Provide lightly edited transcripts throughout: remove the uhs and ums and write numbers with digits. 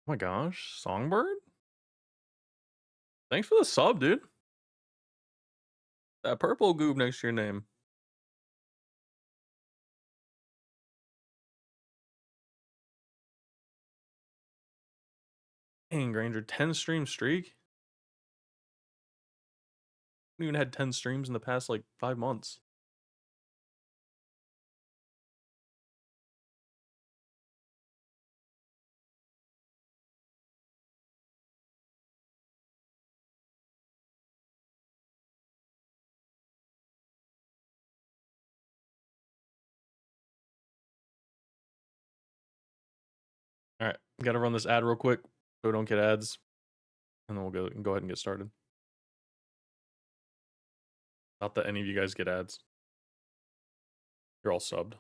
Oh my gosh, Songbird? Thanks for the sub, dude. That purple goob next to your name. Dang, Granger, 10 stream streak? We even had 10 streams in the past like 5 months. All right, gotta run this ad real quick so we don't get ads, and then we'll go ahead and get started. Not that any of you guys get ads. You're all subbed.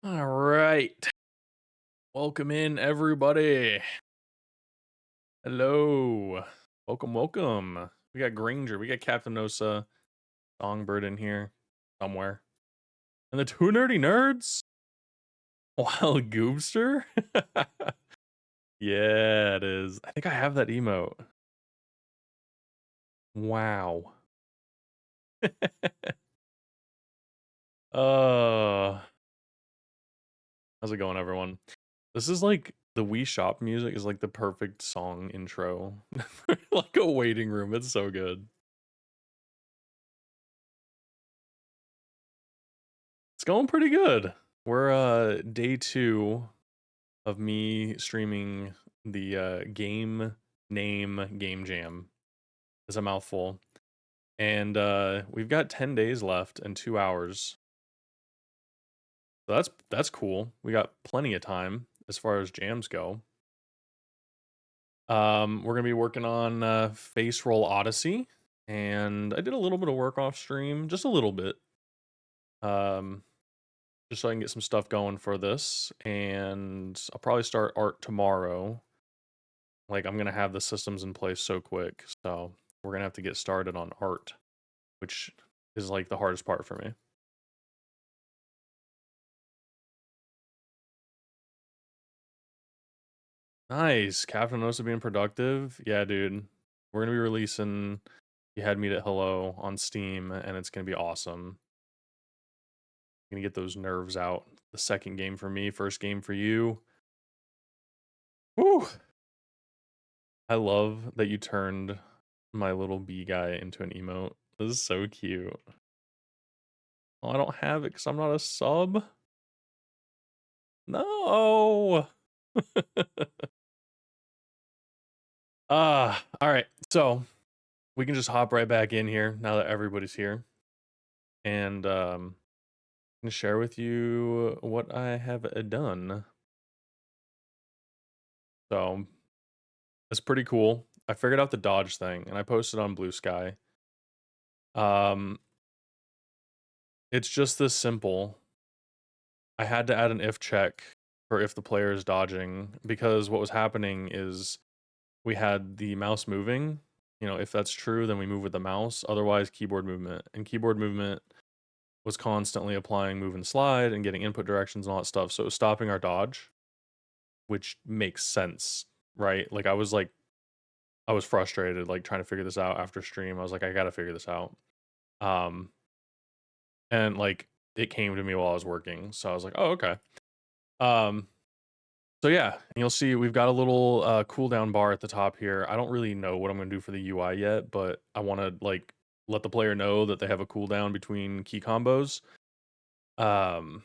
All right, welcome in everybody. Hello, welcome. We got Granger, we got Captain Osa, Songbird in here somewhere, and the two nerdy nerds. Wild Goobster? Yeah, it is. I think I have that emote. Wow. uh, how's it going, everyone? This is like the Wii Shop music is like the perfect song intro for like a waiting room. It's so good. It's going pretty good. We're day 2 of me streaming the game name game jam. It's a mouthful. And we've got 10 days left and 2 hours. So that's cool. We got plenty of time as far as jams go. We're gonna be working on Face Roll Odyssey, and I did a little bit of work off stream, just a little bit, um, just so I can get some stuff going for this. And I'll probably start art tomorrow. Like I'm gonna have the systems in place so quick, so we're gonna have to get started on art, which is like the hardest part for me. Nice. Captain Osa being productive. Yeah, dude. We're gonna be releasing You Had Me at Hello on Steam, and it's gonna be awesome. Gonna get those nerves out. The second game for me, first game for you. Woo! I love that you turned my little bee guy into an emote. This is so cute. Oh, I don't have it because I'm not a sub. No. All right. So we can just hop right back in here now that everybody's here. And and share with you what I have done. So it's pretty cool. I figured out the dodge thing and I posted on Blue Sky. Um, it's just this simple. I had to add an if check for if the player is dodging because what was happening is we had the mouse moving. You know, if that's true, then we move with the mouse. Otherwise, keyboard movement. And keyboard movement was constantly applying move and slide and getting input directions and all that stuff. So it was stopping our dodge, which makes sense, right? I was frustrated, like trying to figure this out after stream. I was like, I gotta figure this out. Um, and like it came to me while I was working. So I was like, oh, okay. Um, so yeah, and you'll see we've got a little cooldown bar at the top here. I don't really know what I'm gonna do for the UI yet, but I want to like let the player know that they have a cooldown between key combos. Um,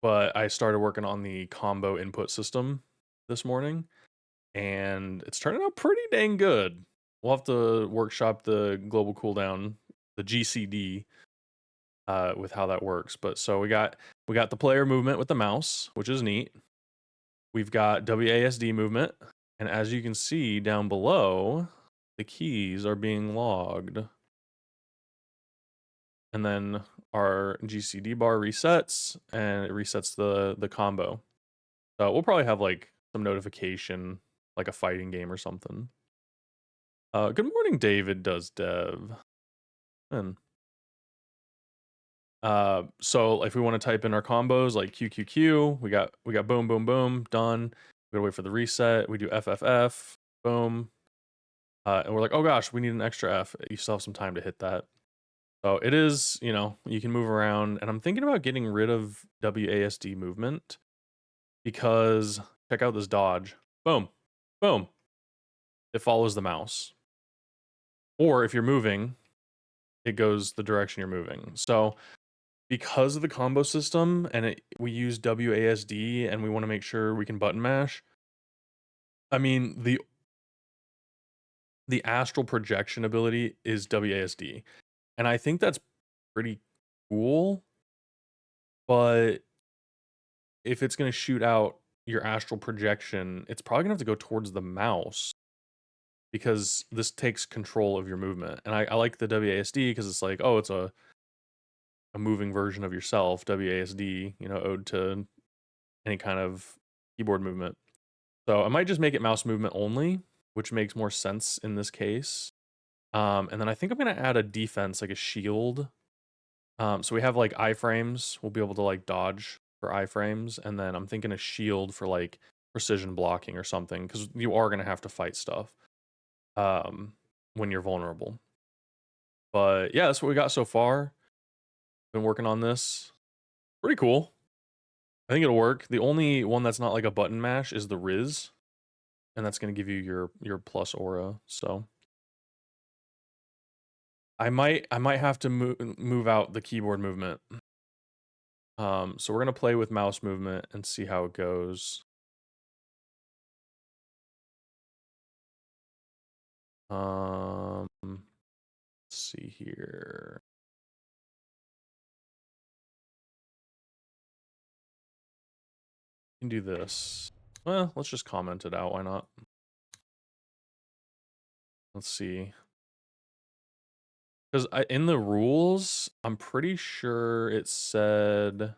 but I started working on the combo input system this morning, and it's turning out pretty dang good. We'll have to workshop the global cooldown, the GCD, with how that works. But so we got the player movement with the mouse, which is neat. We've got WASD movement, and as you can see down below, the keys are being logged. And then our GCD bar resets, and it resets the combo. So we'll probably have like some notification, like a fighting game or something. Good morning, David does dev. And so if we want to type in our combos like QQQ, we got boom, boom, boom, done. We gotta wait for the reset. We do FFF, boom. And we're like, oh gosh, we need an extra F. You still have some time to hit that. So it is, you know, you can move around. And I'm thinking about getting rid of WASD movement because check out this dodge. Boom, boom. It follows the mouse. Or if you're moving, it goes the direction you're moving. So because of the combo system and we use WASD and we want to make sure we can button mash. I mean, the astral projection ability is WASD. And I think that's pretty cool. But if it's going to shoot out your astral projection, it's probably going to have to go towards the mouse because this takes control of your movement. And I like the WASD because it's like, oh, it's a moving version of yourself, WASD, you know, ode to any kind of keyboard movement. So I might just make it mouse movement only, which makes more sense in this case. And then I think I'm gonna add a defense, like a shield. So we have like iframes. We'll be able to like dodge for iframes, and then I'm thinking a shield for like precision blocking or something, because you are gonna have to fight stuff when you're vulnerable. But yeah, that's what we got so far. Been working on this. Pretty cool. I think it'll work. The only one that's not like a button mash is the Riz, and that's gonna give you your plus aura. So I might have to move out the keyboard movement. So we're gonna play with mouse movement and see how it goes. Let's see here. We can do this. Well, let's just comment it out. Why not? Let's see. Because in the rules, I'm pretty sure it said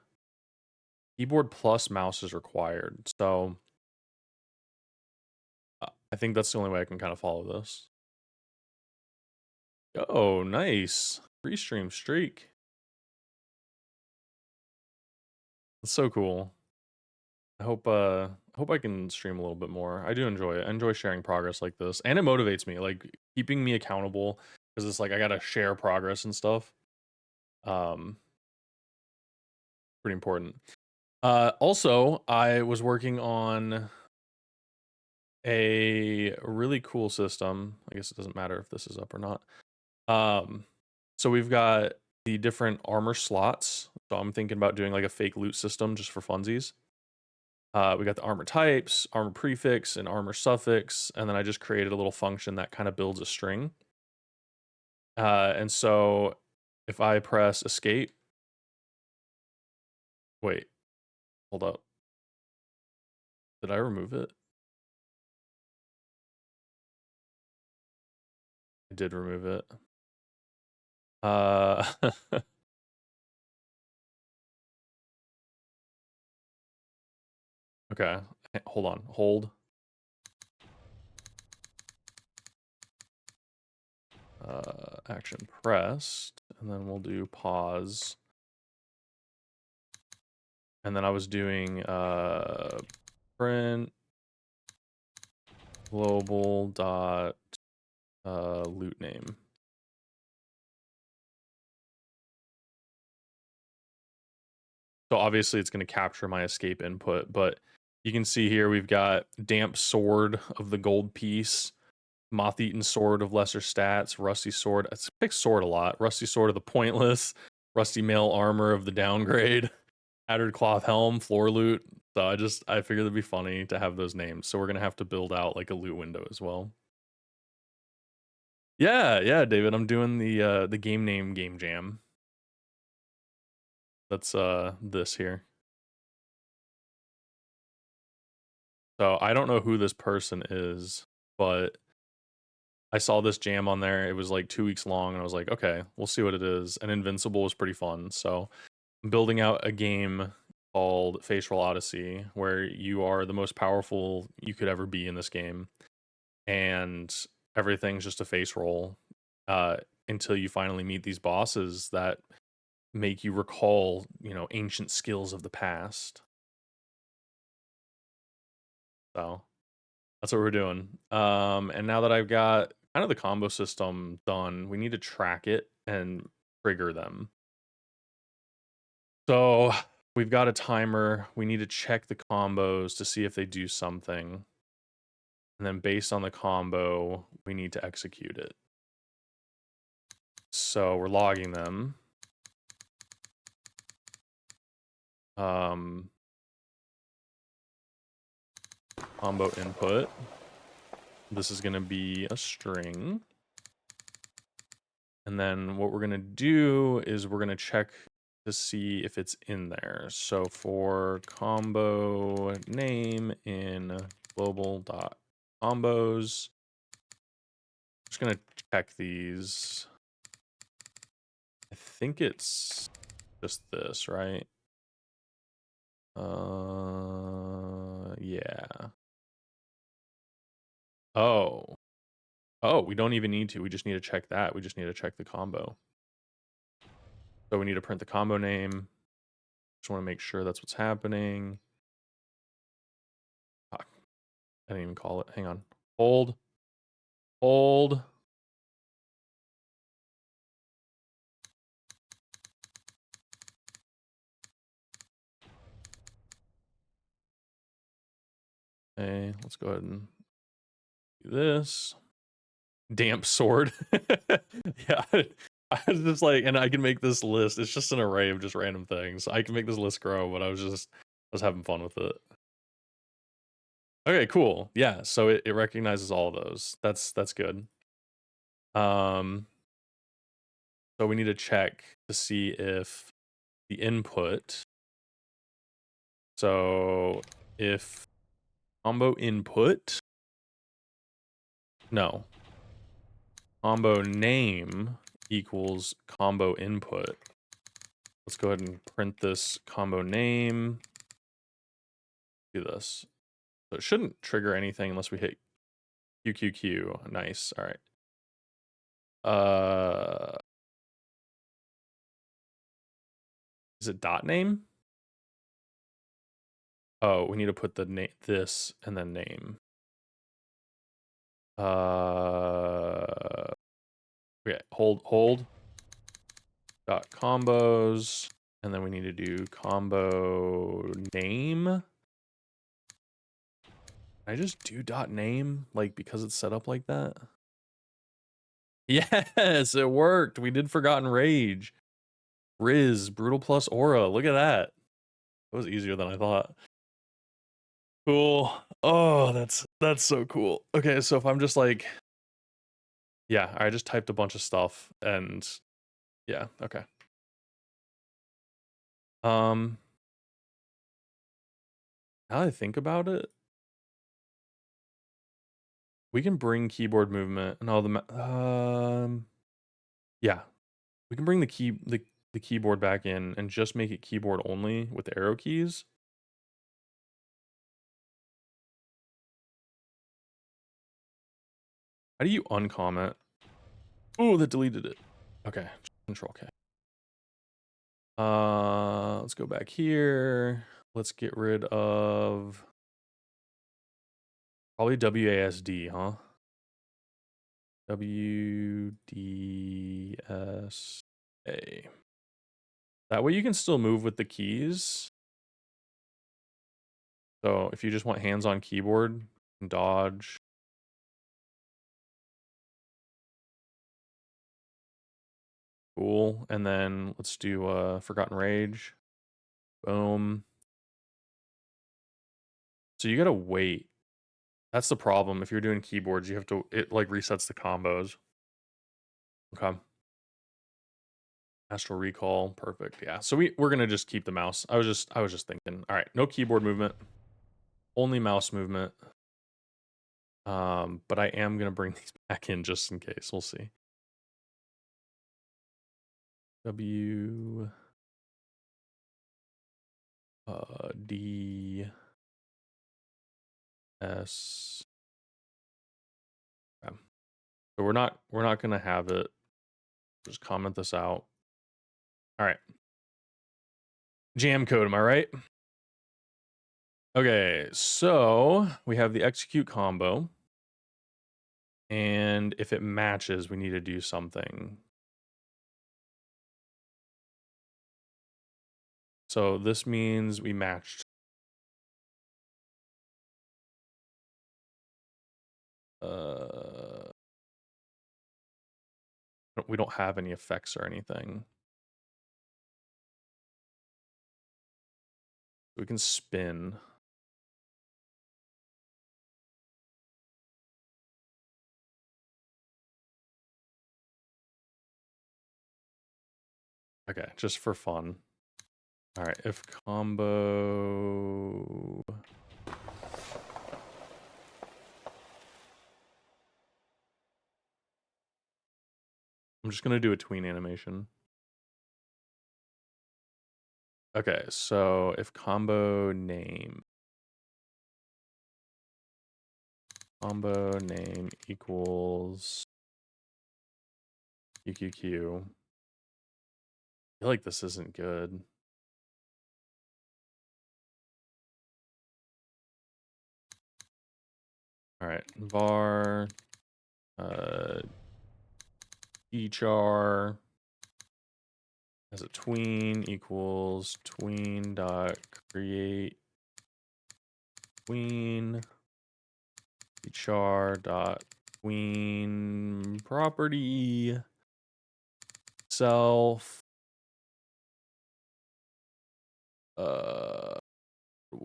keyboard plus mouse is required. So I think that's the only way I can kind of follow this. Oh, nice. Free stream streak. That's so cool. I hope I can stream a little bit more. I do enjoy it. I enjoy sharing progress like this. And it motivates me, like keeping me accountable because it's like I gotta share progress and stuff. Um Pretty important. Also, I was working on a really cool system. I guess it doesn't matter if this is up or not. So we've got the different armor slots. So I'm thinking about doing like a fake loot system just for funsies. We got the armor types, armor prefix, and armor suffix, and then I just created a little function that kind of builds a string. And so if I press escape, Wait, hold up. Did I remove it? I did remove it. Okay, hold on, hold. Action pressed, and then we'll do pause. And then I was doing print global dot loot name. So obviously it's going to capture my escape input, but you can see here we've got damp sword of the gold piece, moth-eaten sword of lesser stats, rusty sword. I pick sword a lot. Rusty sword of the pointless, rusty mail armor of the downgrade, tattered cloth helm, floor loot. So I figured it'd be funny to have those names. So we're gonna have to build out like a loot window as well. Yeah, David. I'm doing the game name game jam. That's this here. So I don't know who this person is, but I saw this jam on there. It was like 2 weeks long, and I was like, okay, we'll see what it is. And Invincible was pretty fun. So I'm building out a game called Face Roll Odyssey, where you are the most powerful you could ever be in this game. And everything's just a face roll until you finally meet these bosses that make you recall, ancient skills of the past. So that's what we're doing. And now that I've got kind of the combo system done, we need to track it and trigger them. So we've got a timer. We need to check the combos to see if they do something. And then based on the combo, we need to execute it. So we're logging them. Combo input. This is going to be a string. And then what we're going to do is we're going to check to see if it's in there. So for combo name in global.combos, I'm just going to check these. I think it's just this, right? Yeah. Oh, we don't even need to. We just need to check that. We just need to check the combo. So we need to print the combo name. Just want to make sure that's what's happening. I didn't even call it. Hang on. Hold. Hold. Okay, let's go ahead and do this. Damp sword. Yeah, I was just like, and I can make this list. It's just an array of just random things. I can make this list grow, but I was having fun with it. Okay, cool. Yeah, so it recognizes all of those. That's good. So we need to check to see if the input. So if combo input, no, combo name equals combo input. Let's go ahead and print this combo name. Do this. So it shouldn't trigger anything unless we hit QQQ. Nice. All right. Is it dot name? Oh, we need to put the name, this, and then name. Okay, hold. Dot combos, and then we need to do combo name. Can I just do dot name, like, because it's set up like that? Yes, it worked. We did Forgotten Rage. Riz, Brutal plus Aura. Look at that. That was easier than I thought. Cool. Oh, that's so cool. Okay, so if I'm just like, yeah, I just typed a bunch of stuff and yeah, okay. Now that I think about it, we can bring keyboard movement and all yeah, we can bring the keyboard back in and just make it keyboard only with the arrow keys. How do you uncomment? Oh, that deleted it. Okay, Control K. Let's go back here. Let's get rid of probably WASD, huh? WDSA. That way you can still move with the keys. So if you just want hands-on keyboard, dodge. Cool. And then let's do Forgotten Rage. Boom. So you gotta wait. That's the problem. If you're doing keyboards, you have to, it like resets the combos. Okay. Astral Recall, perfect. Yeah. So we're gonna just keep the mouse. I was just thinking. All right, no keyboard movement, only mouse movement. But I am gonna bring these back in just in case. We'll see. W D S. Okay. So we're not gonna have it. Just comment this out. All right. Jam code, am I right? Okay, so we have the execute combo. And if it matches, we need to do something. So this means we matched. We don't have any effects or anything. We can spin. Okay, just for fun. All right, if combo. I'm just gonna do a tween animation. Okay, so if combo name equals QQQ. I feel like this isn't good. All right, var char as a tween equals tween dot create tween char dot tween property self. What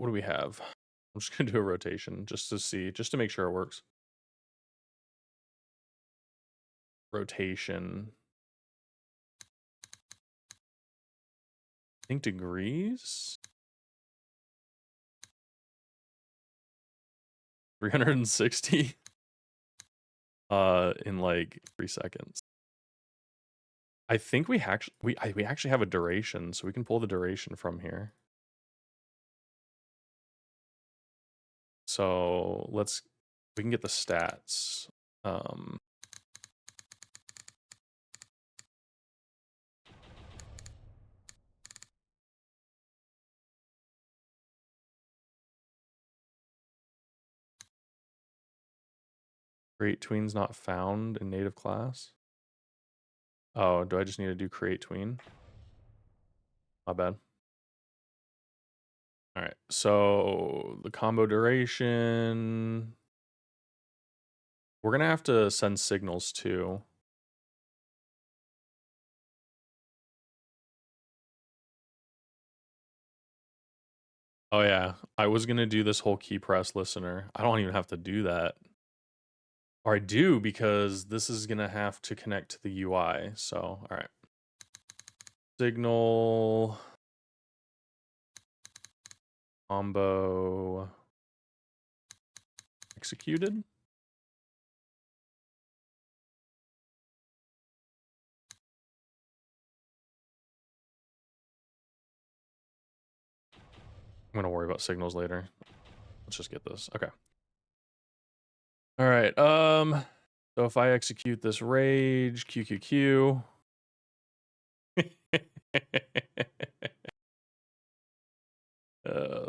do we have? I'm just gonna do a rotation just to see, just to make sure it works. Rotation. I think degrees. 360 in like 3 seconds. I think we actually we actually have a duration, so we can pull the duration from here. So we can get the stats. Create tween's not found in native class. Oh, do I just need to do create tween? My bad. All right, so the combo duration. We're gonna have to send signals too. Oh yeah, I was gonna do this whole key press listener. I don't even have to do that. Or I do, because this is gonna have to connect to the UI. So, all right. Signal Combo executed. I'm gonna worry about signals later. Let's just get this. Okay. All right. So if I execute this rage, QQQ.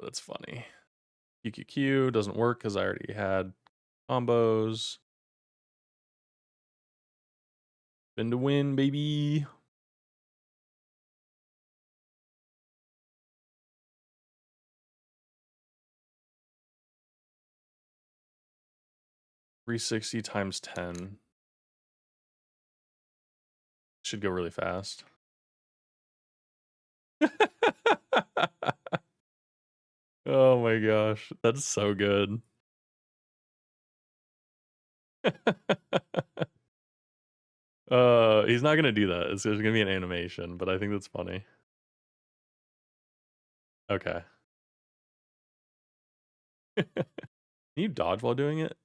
That's funny. QQQ doesn't work because I already had combos. Spin to win, baby. $360 times 10. Should go really fast. Oh my gosh, that's so good. He's not gonna do that. It's gonna be an animation, but I think that's funny. Okay. Can you dodge while doing it?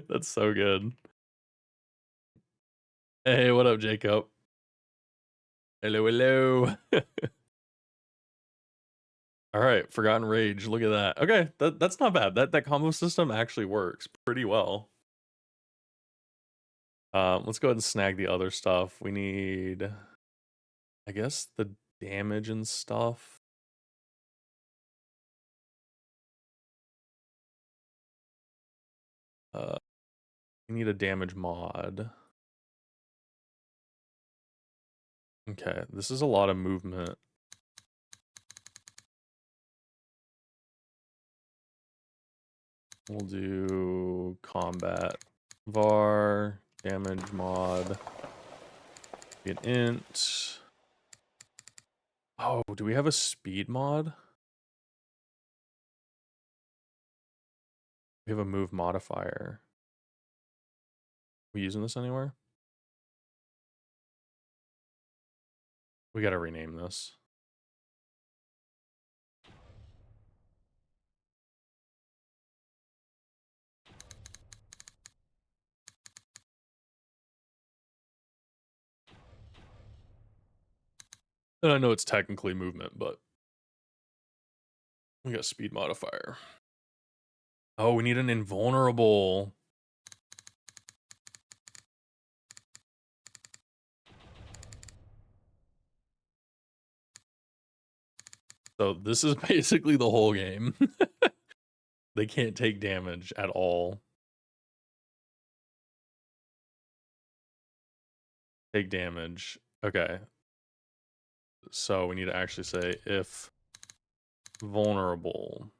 That's so good. Hey, what up, Jacob? Hello, hello. All right, Forgotten Rage. Look at that. Okay, that's not bad. That combo system actually works pretty well. Let's go ahead and snag the other stuff. We need, I guess, the damage and stuff. We need a damage mod. Okay, this is a lot of movement. We'll do combat var damage mod. Be an int. Oh, do we have a speed mod? We have a move modifier. We using this anywhere? We gotta rename this. And I know it's technically movement, but we got speed modifier. Oh, we need an invulnerable. So this is basically the whole game. They can't take damage at all. Take damage. Okay. So we need to actually say if vulnerable.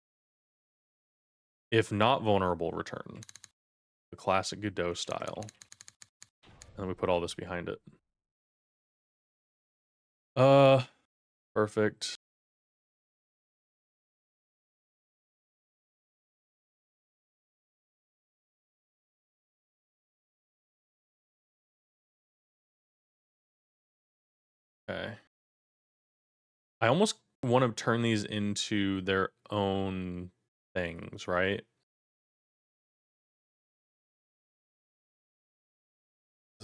If not vulnerable, return. The classic Godot style. And then we put all this behind it. Perfect. Okay. I almost want to turn these into their own things, right?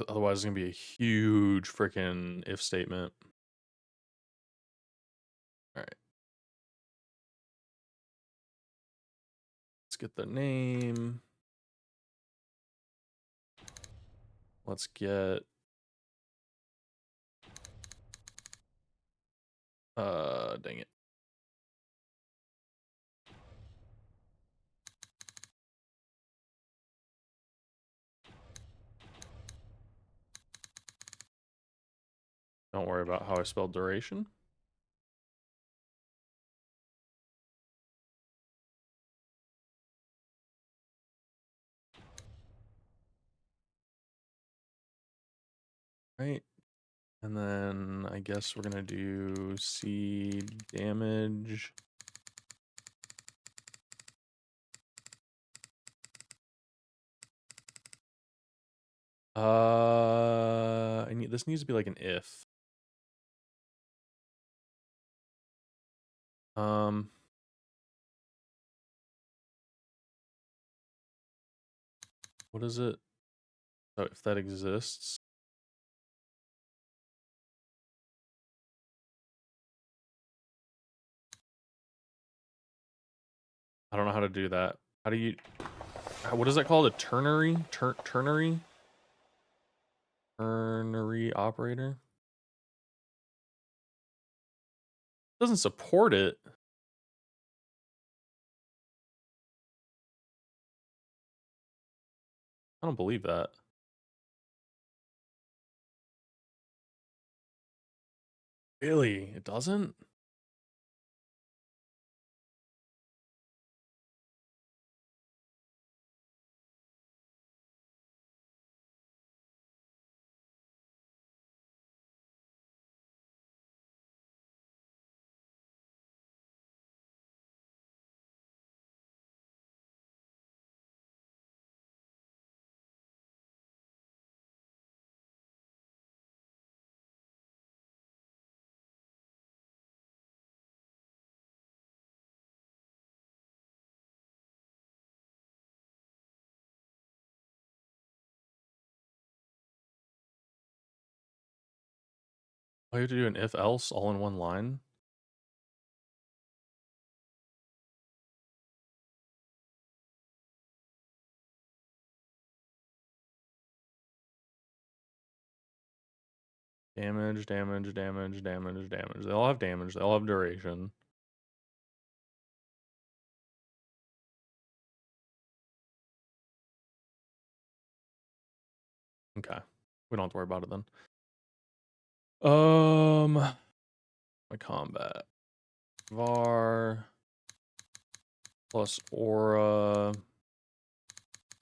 Otherwise, it's going to be a huge freaking if statement. All right. Let's get the name. Let's get... dang it. Don't worry about how I spelled duration. Right. And then I guess we're gonna do C damage. This needs to be like an if. Um, what is it? So if that exists, I don't know how to do that. How do you? What is that called? A ternary? Ternary? Ternary operator? Doesn't support it. I don't believe that. Really? It doesn't? Oh, you have to do an if else all in one line? Damage, damage, damage, damage, damage. They all have damage. They all have duration. Okay. We don't have to worry about it then. My combat. Var plus aura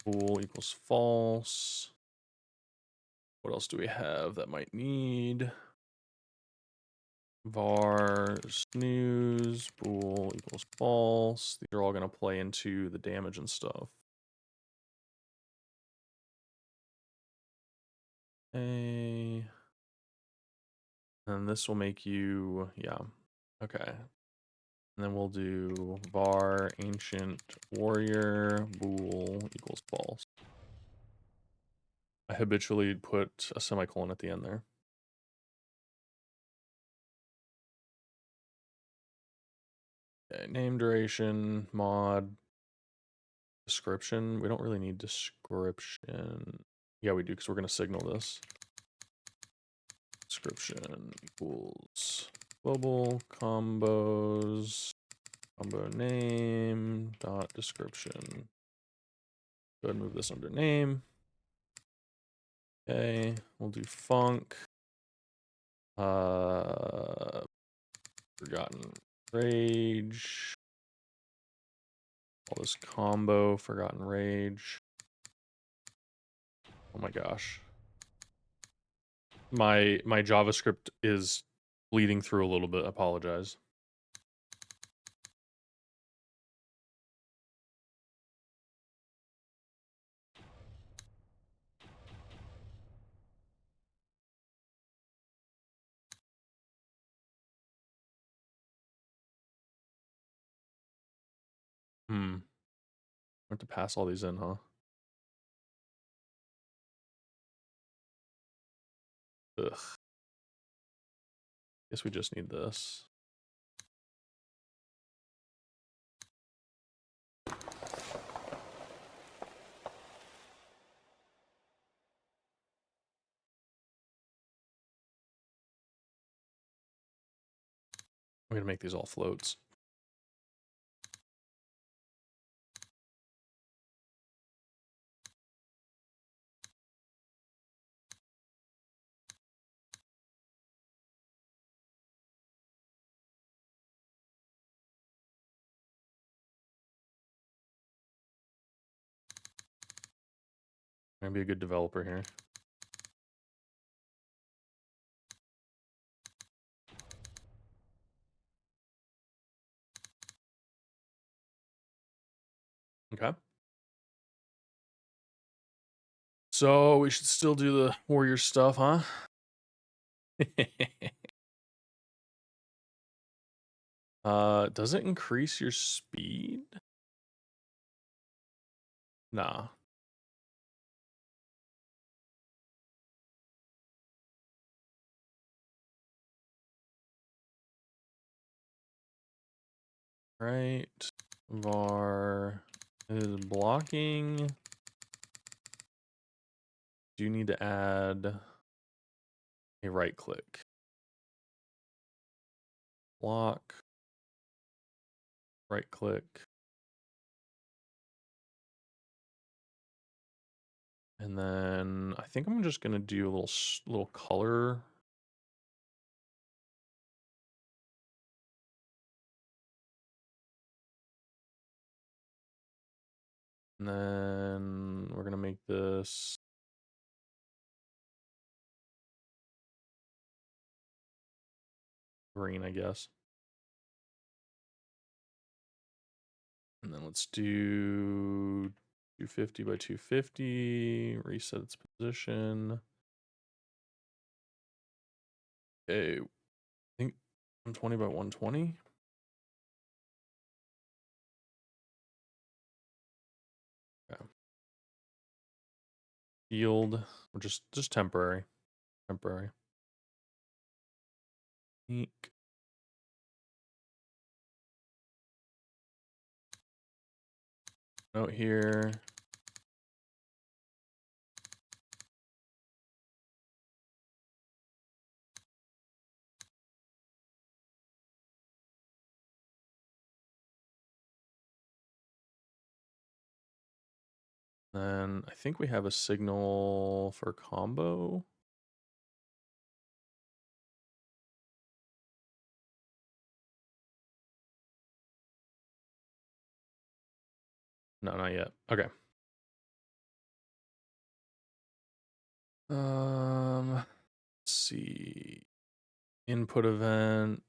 bool equals false. What else do we have that might need? Var snooze bool equals false. These are all going to play into the damage and stuff. Okay. And this will make you, yeah. Okay. And then we'll do var ancient warrior bool equals false. I habitually put a semicolon at the end there. Okay, name duration, mod, description. We don't really need description. Yeah, we do because we're going to signal this. Description equals global combos, combo name dot description. Go ahead and move this under name. Okay, we'll do func. Forgotten rage. All this combo, forgotten rage. Oh my gosh. My JavaScript is bleeding through a little bit. Apologize. I have to pass all these in, huh? Ugh. Guess we just need this. I'm gonna make these all floats. I'm gonna be a good developer here. Okay. So we should still do the warrior stuff, huh? Does it increase your speed? Nah. Right. Var is blocking. Do you need to add a right click? Block. Right click. And then I think I'm just gonna do a little color. And then we're gonna make this green, I guess. And then let's do 250 by 250, reset its position. Okay, I think 120 by 120. Okay. Field, or just temporary. Temporary. Eek. Note here. Then I think we have a signal for combo. No, not yet. Okay. Let's see. Input event.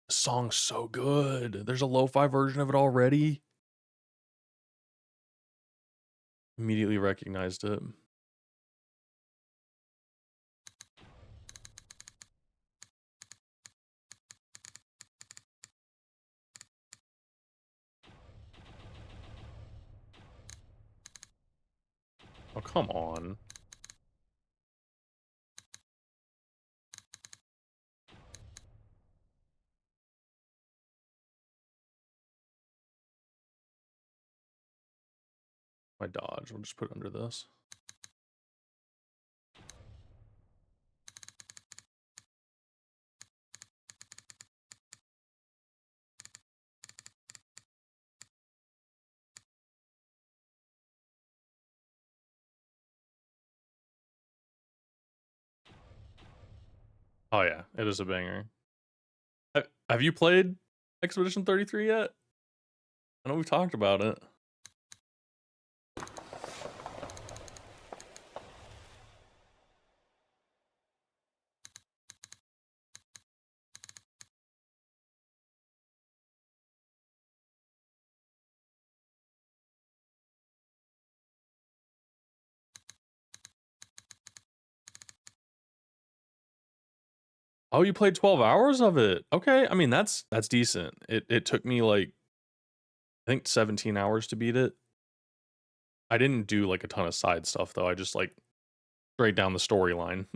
The song's so good. There's a lo-fi version of it already. Immediately recognized it. Oh, come on. My dodge. We'll just put it under this. Oh yeah, it is a banger. Have you played Expedition 33 yet? I know we've talked about it. Oh, you played 12 hours of it. Okay, I mean that's decent. It took me like I think 17 hours to beat it. I didn't do like a ton of side stuff though. I just like straight down the storyline.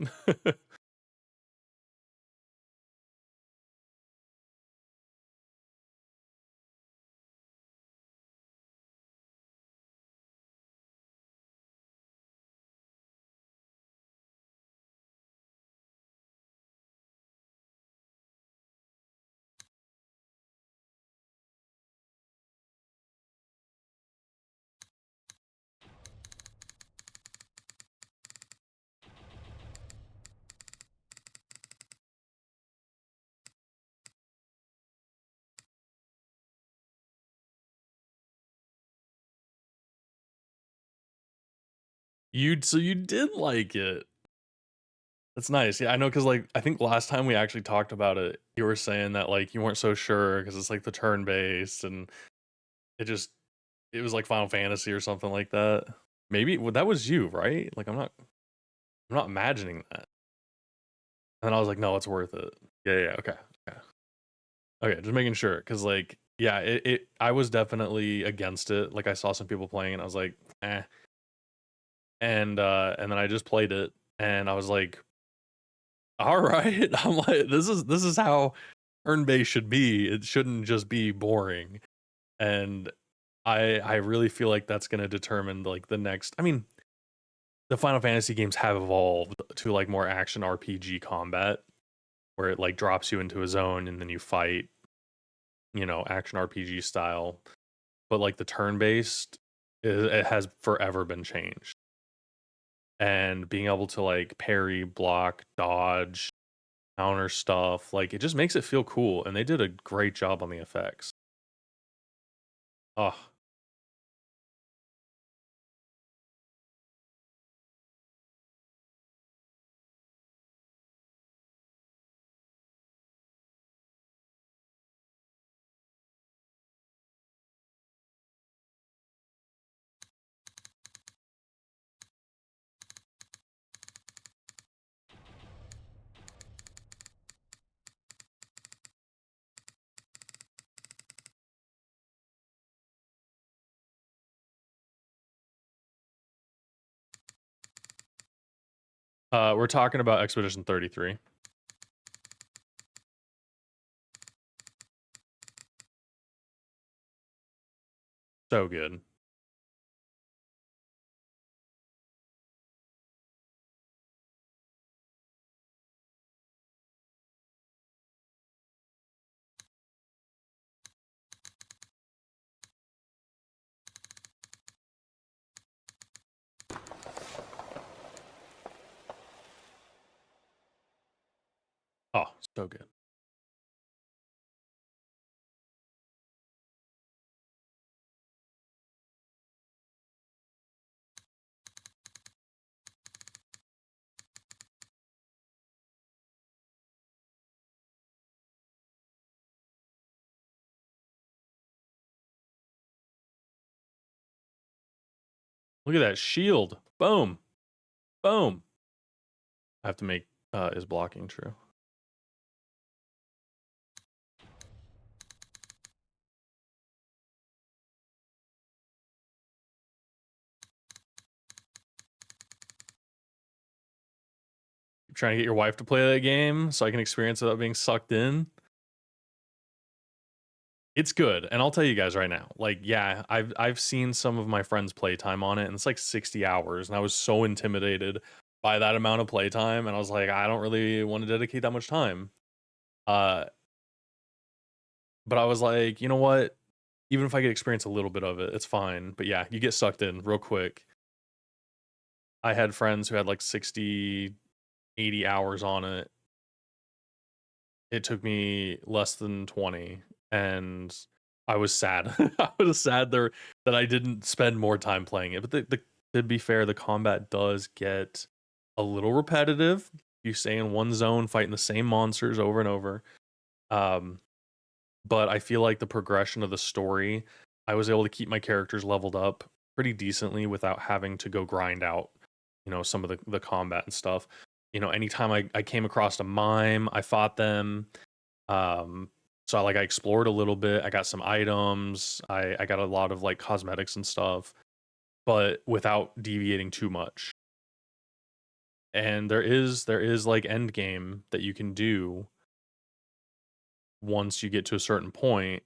So you did like it. That's nice. Yeah, I know because like I think last time we actually talked about it, you were saying that like you weren't so sure because it's like the turn based and it just It was like Final Fantasy or something like that. Maybe well, that was you, right? Like I'm not imagining that. And I was like, no, it's worth it. Yeah, yeah, okay. Okay. Okay, just making sure. Cause like, yeah, I was definitely against it. Like I saw some people playing and I was like, eh. And then I just played it and I was like, all right. I'm like, this is how turn-based should be. It shouldn't just be boring. And I really feel like that's gonna determine like the next. I mean, the Final Fantasy games have evolved to like more action RPG combat, where it like drops you into a zone and then you fight, action RPG style. But like the turn-based, it has forever been changed. And being able to like parry, block, dodge, counter stuff, like it just makes it feel cool. And they did a great job on the effects. Oh, we're talking about Expedition 33. So good. Oh, so good. Look at that shield. Boom. Boom. I have to make is blocking true. You're trying to get your wife to play that game so I can experience it without being sucked in. It's good, and I'll tell you guys right now. Like, yeah, I've seen some of my friends' playtime on it, and it's like 60 hours, and I was so intimidated by that amount of playtime, and I was like, I don't really want to dedicate that much time. Uh, but I was like, you know what? Even if I could experience a little bit of it, it's fine. But yeah, you get sucked in real quick. I had friends who had like 60, 80 hours on it. It took me less than 20, and I was sad. I was sad there that I didn't spend more time playing it. But to be fair, the combat does get a little repetitive. You stay in one zone fighting the same monsters over and over. Um, but I feel like the progression of the story, I was able to keep my characters leveled up pretty decently without having to go grind out, some of the combat and stuff. Anytime I came across a mime, I fought them. Um, so I explored a little bit. I got some items. I got a lot of like cosmetics and stuff, but without deviating too much. And there is like end game that you can do once you get to a certain point,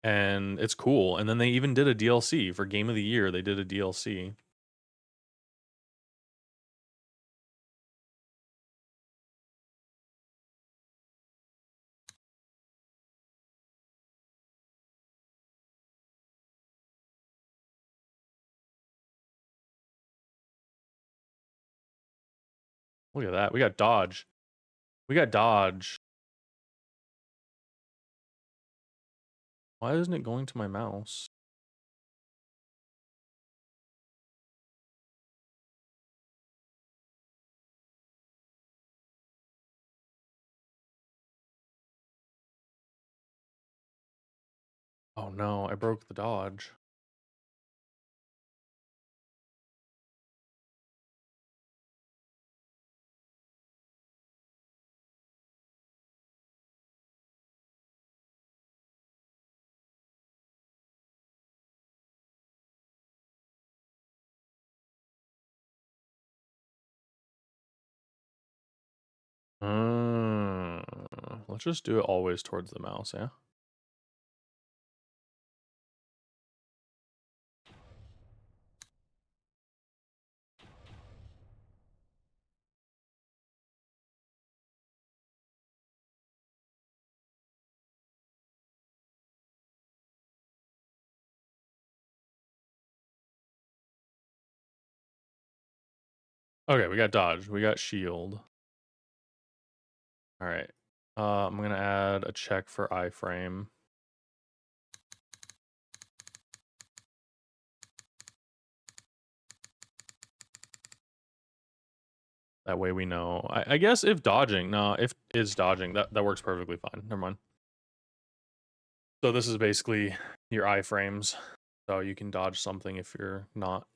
and it's cool. And then they even did a DLC for Game of the Year. They did a DLC. Look at that. We got dodge. We got dodge. Why isn't it going to my mouse? Oh no, I broke the dodge. Let's just do it always towards the mouse, yeah? Okay, we got dodge. We got shield. All right. I'm gonna add a check for iframe. That way we know. I guess if dodging, no, if is dodging, that works perfectly fine. Never mind. So this is basically your iframes. So you can dodge something if you're not.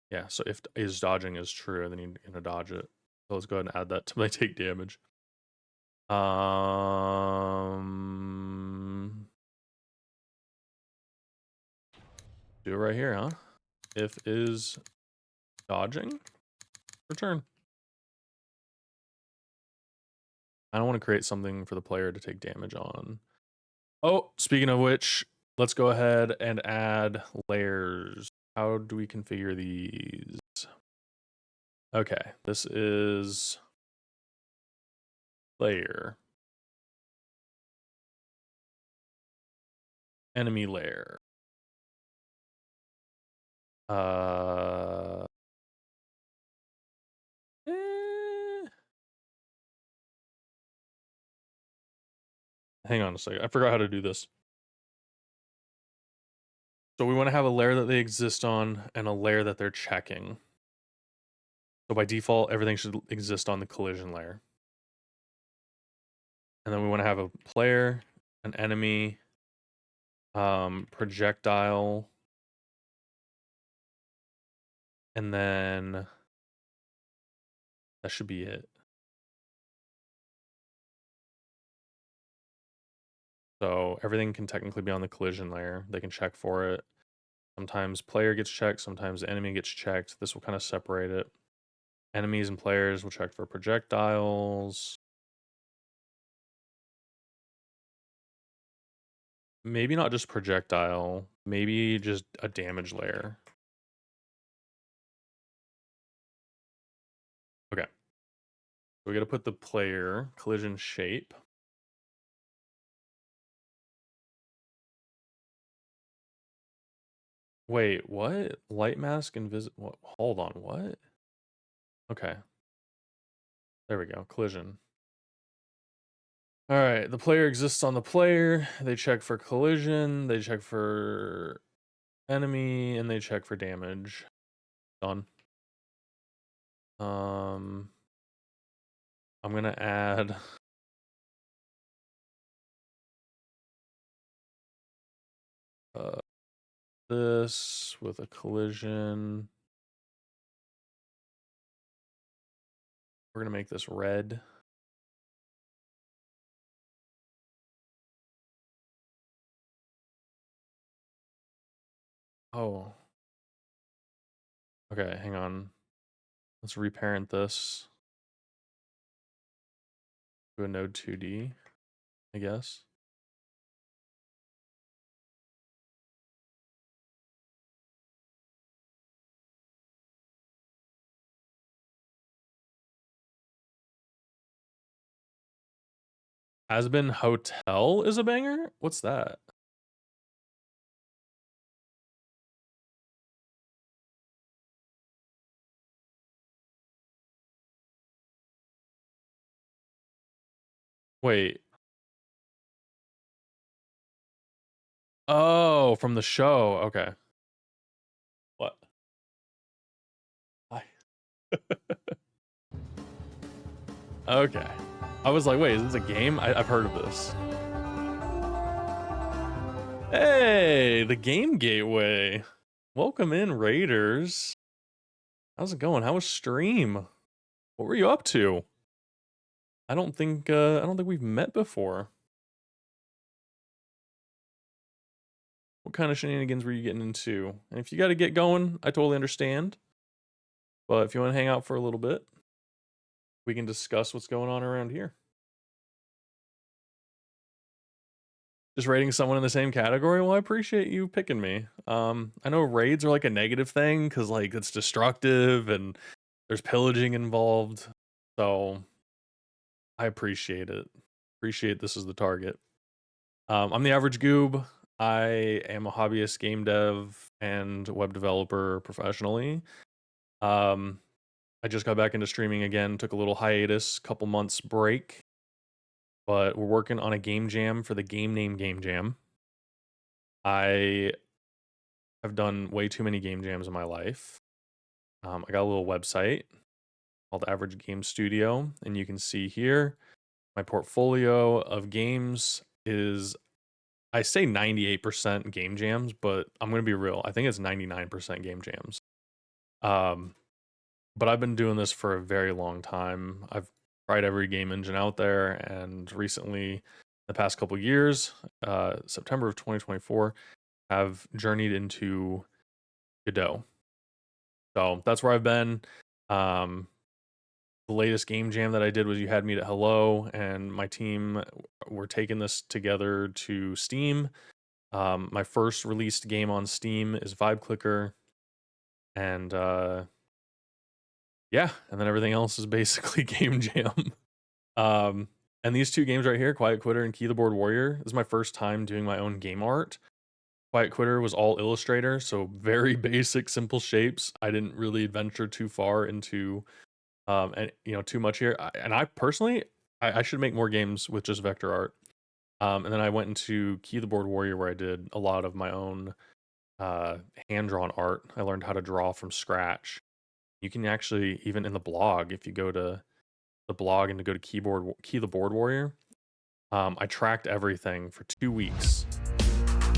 Yeah, so if is dodging is true, then you're gonna dodge it. So let's go ahead and add that to my take damage. Do it right here, huh? If is dodging, return. I don't want to create something for the player to take damage on. Oh, speaking of which, let's go ahead and add layers. How do we configure these? Okay, this is layer. Enemy layer. Hang on a second. I forgot how to do this. So we want to have a layer that they exist on and a layer that they're checking. So by default, everything should exist on the collision layer. And then we want to have a player, an enemy, projectile, and then that should be it. So everything can technically be on the collision layer. They can check for it. Sometimes player gets checked, sometimes the enemy gets checked. This will kind of separate it. Enemies and players will check for projectiles. Maybe not just projectile, maybe just a damage layer. Okay. We gotta put the player collision shape. Wait, what? Light mask invisible. Hold on, what? Okay. There we go. Collision. All right. The player exists on the player. They check for collision. They check for enemy, and they check for damage. Done. I'm gonna add this with a collision. We're gonna make this red. Oh. Okay, hang on. Let's reparent this to a node 2D, I guess. Has Been Hotel is a banger? What's that? Wait. Oh, from the show. Okay. What? Why? Okay. I was like, wait, is this a game? I've heard of this. Hey, the Game Gateway. Welcome in, Raiders. How's it going? How was stream? What were you up to? I don't think we've met before. What kind of shenanigans were you getting into? And if you got to get going, I totally understand. But if you want to hang out for a little bit, we can discuss what's going on around here. Just rating someone in the same category? Well, I appreciate you picking me. I know raids are like a negative thing because like it's destructive and there's pillaging involved. So I appreciate it. Appreciate this is the target. I'm the average goob. I am a hobbyist game dev and web developer professionally. Um, I just got back into streaming again, took a little hiatus, couple months break, but we're working on a game jam for the game name Game Jam. I have done way too many game jams in my life. I got a little website called Average Game Studio, and you can see here my portfolio of games is, I say 98% game jams, but I'm going to be real. I think it's 99% game jams. But I've been doing this for a very long time. I've tried every game engine out there, and recently, the past couple years, September of 2024, have journeyed into Godot. So that's where I've been. The latest game jam that I did was You Had Me at Hello, and my team were taking this together to Steam. My first released game on Steam is Vibe Clicker, and yeah, and then everything else is basically game jam. And these two games right here, Quiet Quitter and Key the Board Warrior, this is my first time doing my own game art. Quiet Quitter was all Illustrator, so very basic, simple shapes. I didn't really venture too far into and too much here. And I personally, I should make more games with just vector art. And then I went into Key the Board Warrior, where I did a lot of my own hand drawn art. I learned how to draw from scratch. You can actually, even in the blog, if you go to the blog and to go to Key the Board Warrior, I tracked everything for 2 weeks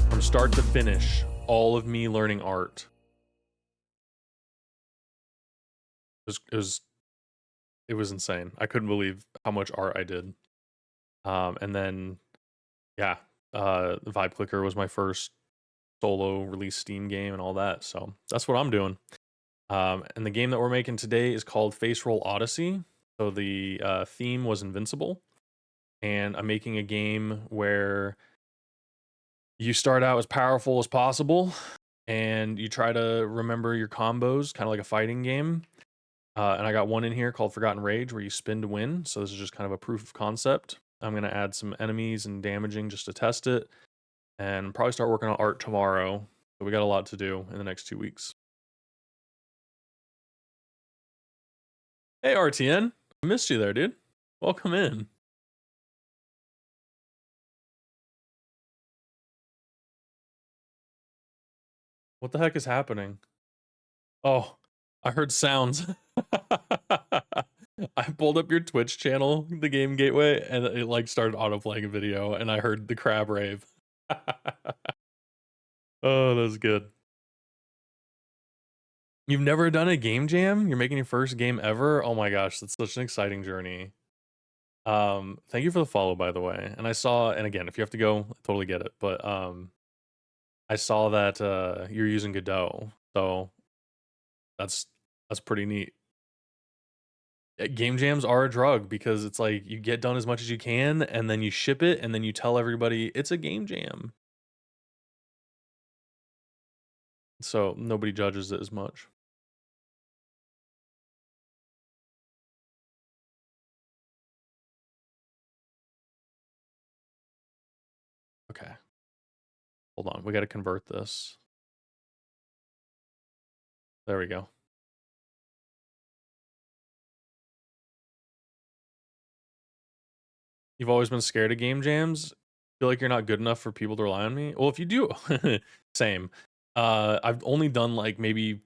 from start to finish, all of me learning art. It was insane. I couldn't believe how much art I did. And then yeah, Vibe Clicker was my first solo release Steam game and all that. So that's what I'm doing. And the game that we're making today is called Face Roll Odyssey. So the theme was Invincible, and I'm making a game where you start out as powerful as possible, and you try to remember your combos, kind of like a fighting game. And I got one in here called Forgotten Rage, where you spin to win. So this is just kind of a proof of concept. I'm going to add some enemies and damaging just to test it, and probably start working on art tomorrow. So we got a lot to do in the next 2 weeks. Hey, RTN. I missed you there, dude. Welcome in. What the heck is happening? Oh, I heard sounds. I pulled up your Twitch channel, the Game Gateway, and it like started autoplaying a video, and I heard the crab rave. Oh, that's good. You've never done a game jam? You're making your first game ever? Oh my gosh, that's such an exciting journey. Thank you for the follow, by the way. And I saw, and again, if you have to go, I totally get it. But I saw that you're using Godot, so that's pretty neat. Game jams are a drug because it's like you get done as much as you can, and then you ship it, and then you tell everybody it's a game jam. So nobody judges it as much. Okay. Hold on. We got to convert this. There we go. You've always been scared of game jams? Feel like you're not good enough for people to rely on me? Well, if you do, same. I've only done like maybe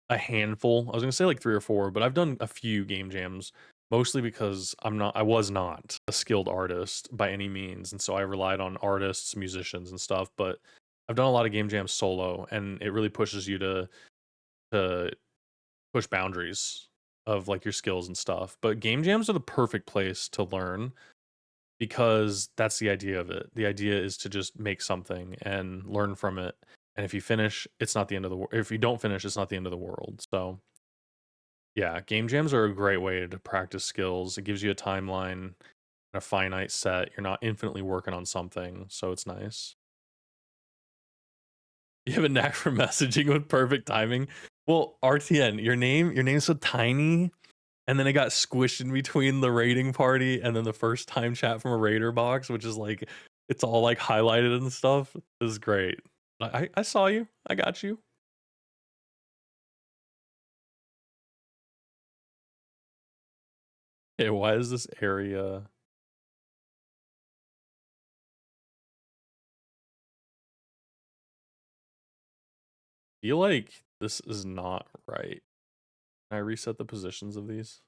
a handful. I was gonna say like 3 or 4, but I've done a few game jams, mostly because I was not a skilled artist by any means, and so I relied on artists, musicians, and stuff. But I've done a lot of game jams solo, and it really pushes you to push boundaries of like your skills and stuff. But game jams are the perfect place to learn because that's the idea of it. The idea is to just make something and learn from it. And if you finish, it's not the end of the world. If you don't finish, it's not the end of the world. So, yeah, game jams are a great way to practice skills. It gives you a timeline, a finite set. You're not infinitely working on something, so it's nice. You have a knack for messaging with perfect timing. Well, RTN, your name's so tiny, and then it got squished in between the raiding party and then the first time chat from a raider box, which is like it's all like highlighted and stuff. This is great. I saw you. I got you. Hey, why is this area? Feel like this is not right. Can I reset the positions of these?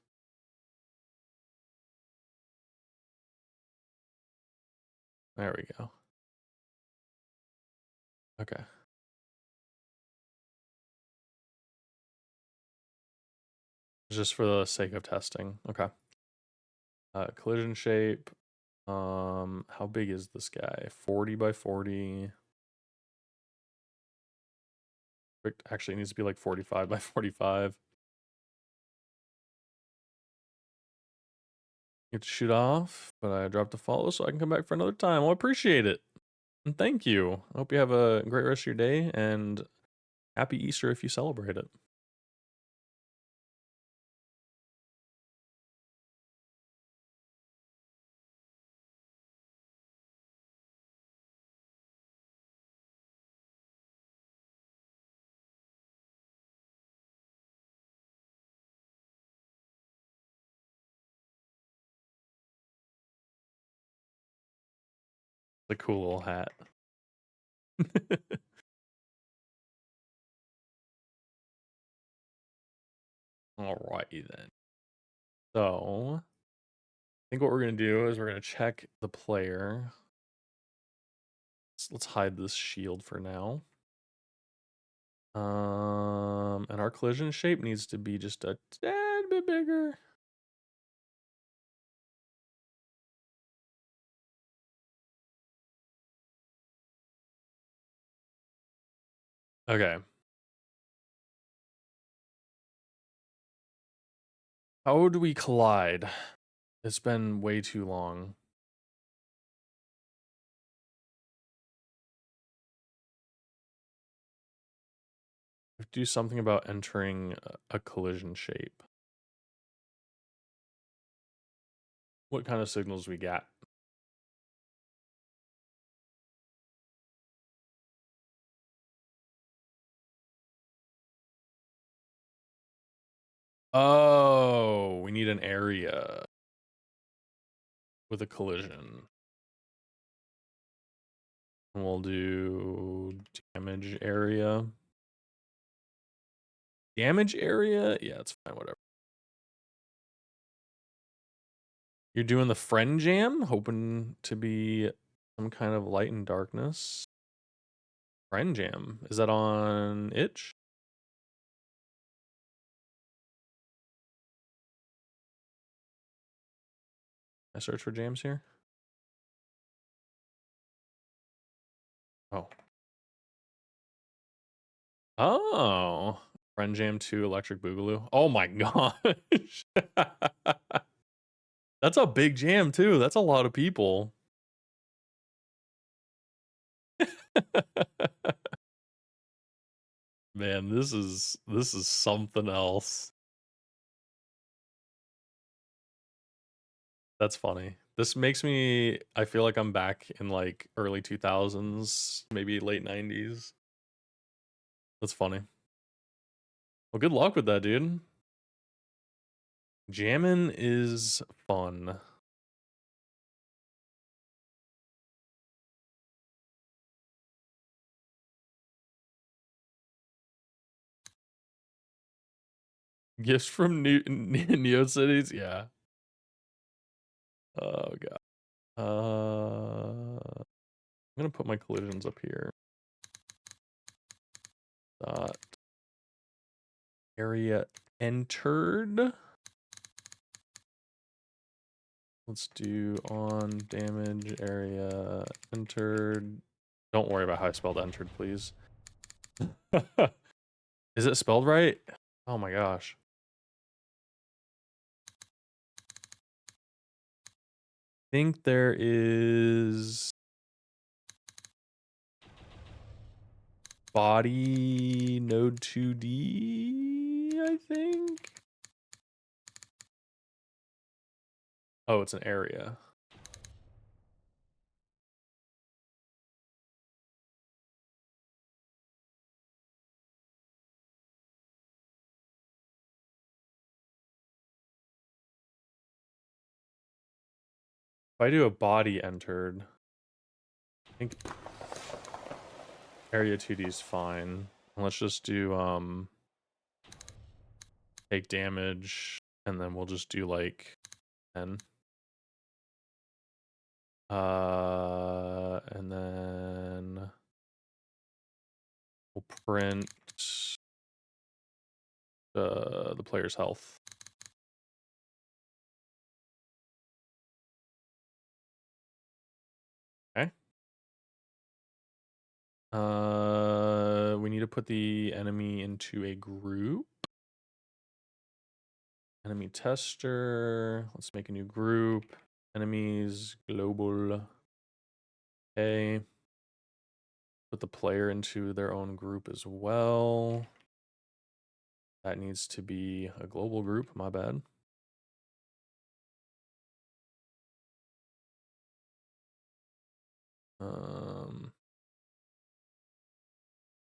There we go. Okay. Just for the sake of testing. Okay. Collision shape. How big is this guy? 40 by 40. Actually, it needs to be like 45 by 45. Get to shoot off, but I dropped a follow so I can come back for another time. Well, I appreciate it. And thank you. I hope you have a great rest of your day and happy Easter if you celebrate it. The cool little hat. Alrighty then. So, I think what we're going to do is we're going to check the player. Let's hide this shield for now. And our collision shape needs to be just a tad bit bigger. Okay. How do we collide? It's been way too long. We have to do something about entering a collision shape. What kind of signals we got? Oh, we need an area with a collision. And we'll do damage area. Damage area? Yeah, it's fine, whatever. You're doing the friend jam, hoping to be some kind of light and darkness. Friend jam. Is that on itch? I search for jams here. Oh. Oh. Friend Jam 2 Electric Boogaloo. Oh my gosh. That's a big jam too. That's a lot of people. Man, this is something else. That's funny. This makes me I feel like I'm back in like early 2000s, maybe late 90s. That's funny. Well, good luck with that, dude. Jamming is fun. Gifts from Neo Cities? Yeah. Oh god. I'm gonna put my collisions up here. dot area entered. Let's do on damage area entered. Don't worry about how I spelled entered, please. Is it spelled right? Oh my gosh. I think there is body node 2D, I think. Oh, it's an area. If I do a body entered, I think area 2D is fine. Let's just do take damage, and then we'll just do like 10. And then we'll print the player's health. Okay. We need to put the enemy into a group. Enemy tester. Let's make a new group. Enemies, global. Okay. Put the player into their own group as well. That needs to be a global group, my bad.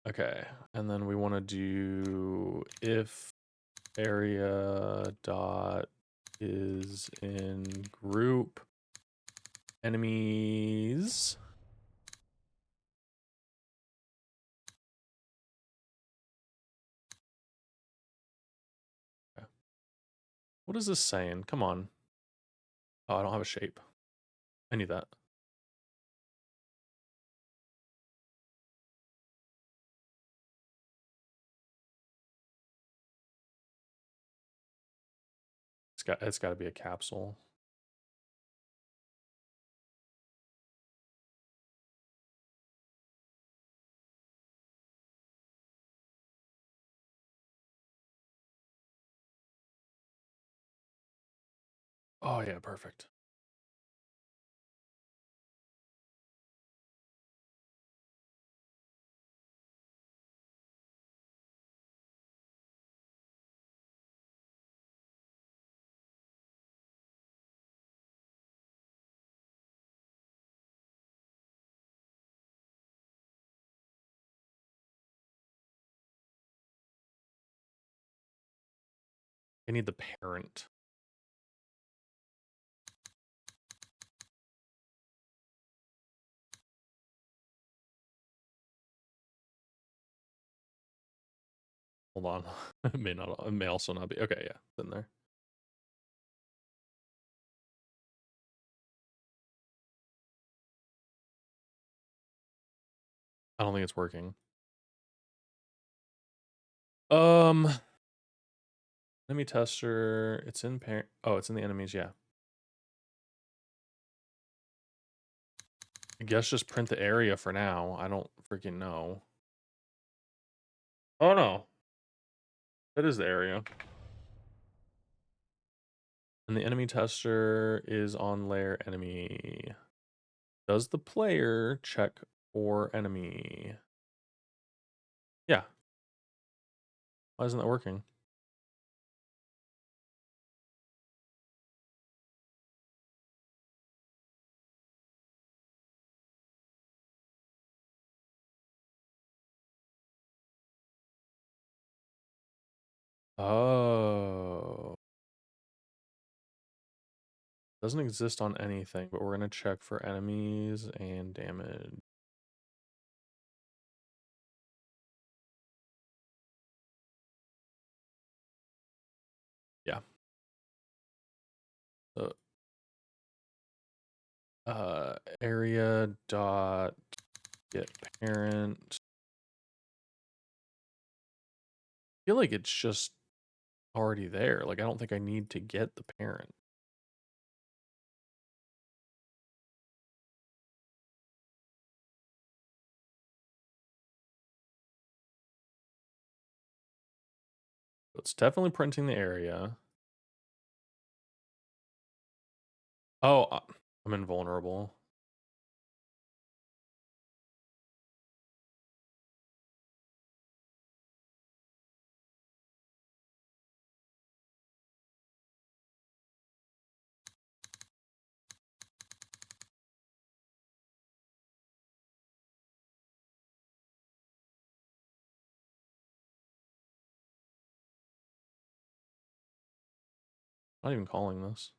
Okay, and then we want to do if area dot is in group enemies. Okay. What is this saying? Come on. Oh, I don't have a shape. I need that. It's got to be a capsule. Oh yeah, perfect. I need the parent. Hold on. It may not. It may also not be. Okay, yeah, it's in there. I don't think it's working. Enemy tester. It's in parent. Oh, it's in the enemies. Yeah. I guess just print the area for now. I don't freaking know. Oh no. That is the area. And the enemy tester is on layer enemy. Does the player check for enemy? Yeah. Why isn't that working? Oh. Doesn't exist on anything, but we're going to check for enemies and damage. Yeah. So, area dot get parent feel like it's just already there. Like, I don't think I need to get the parent. It's definitely printing the area. Oh, I'm invulnerable. Not even calling this.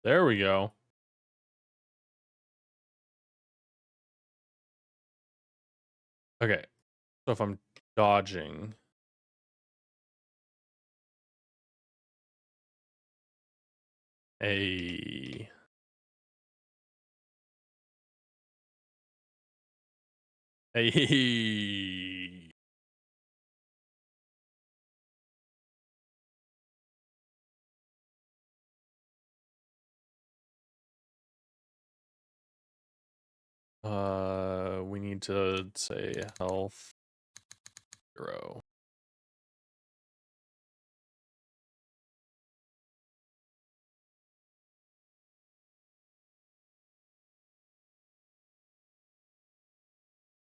There we go. Okay. So if I'm dodging. A. A. We need to say health 0.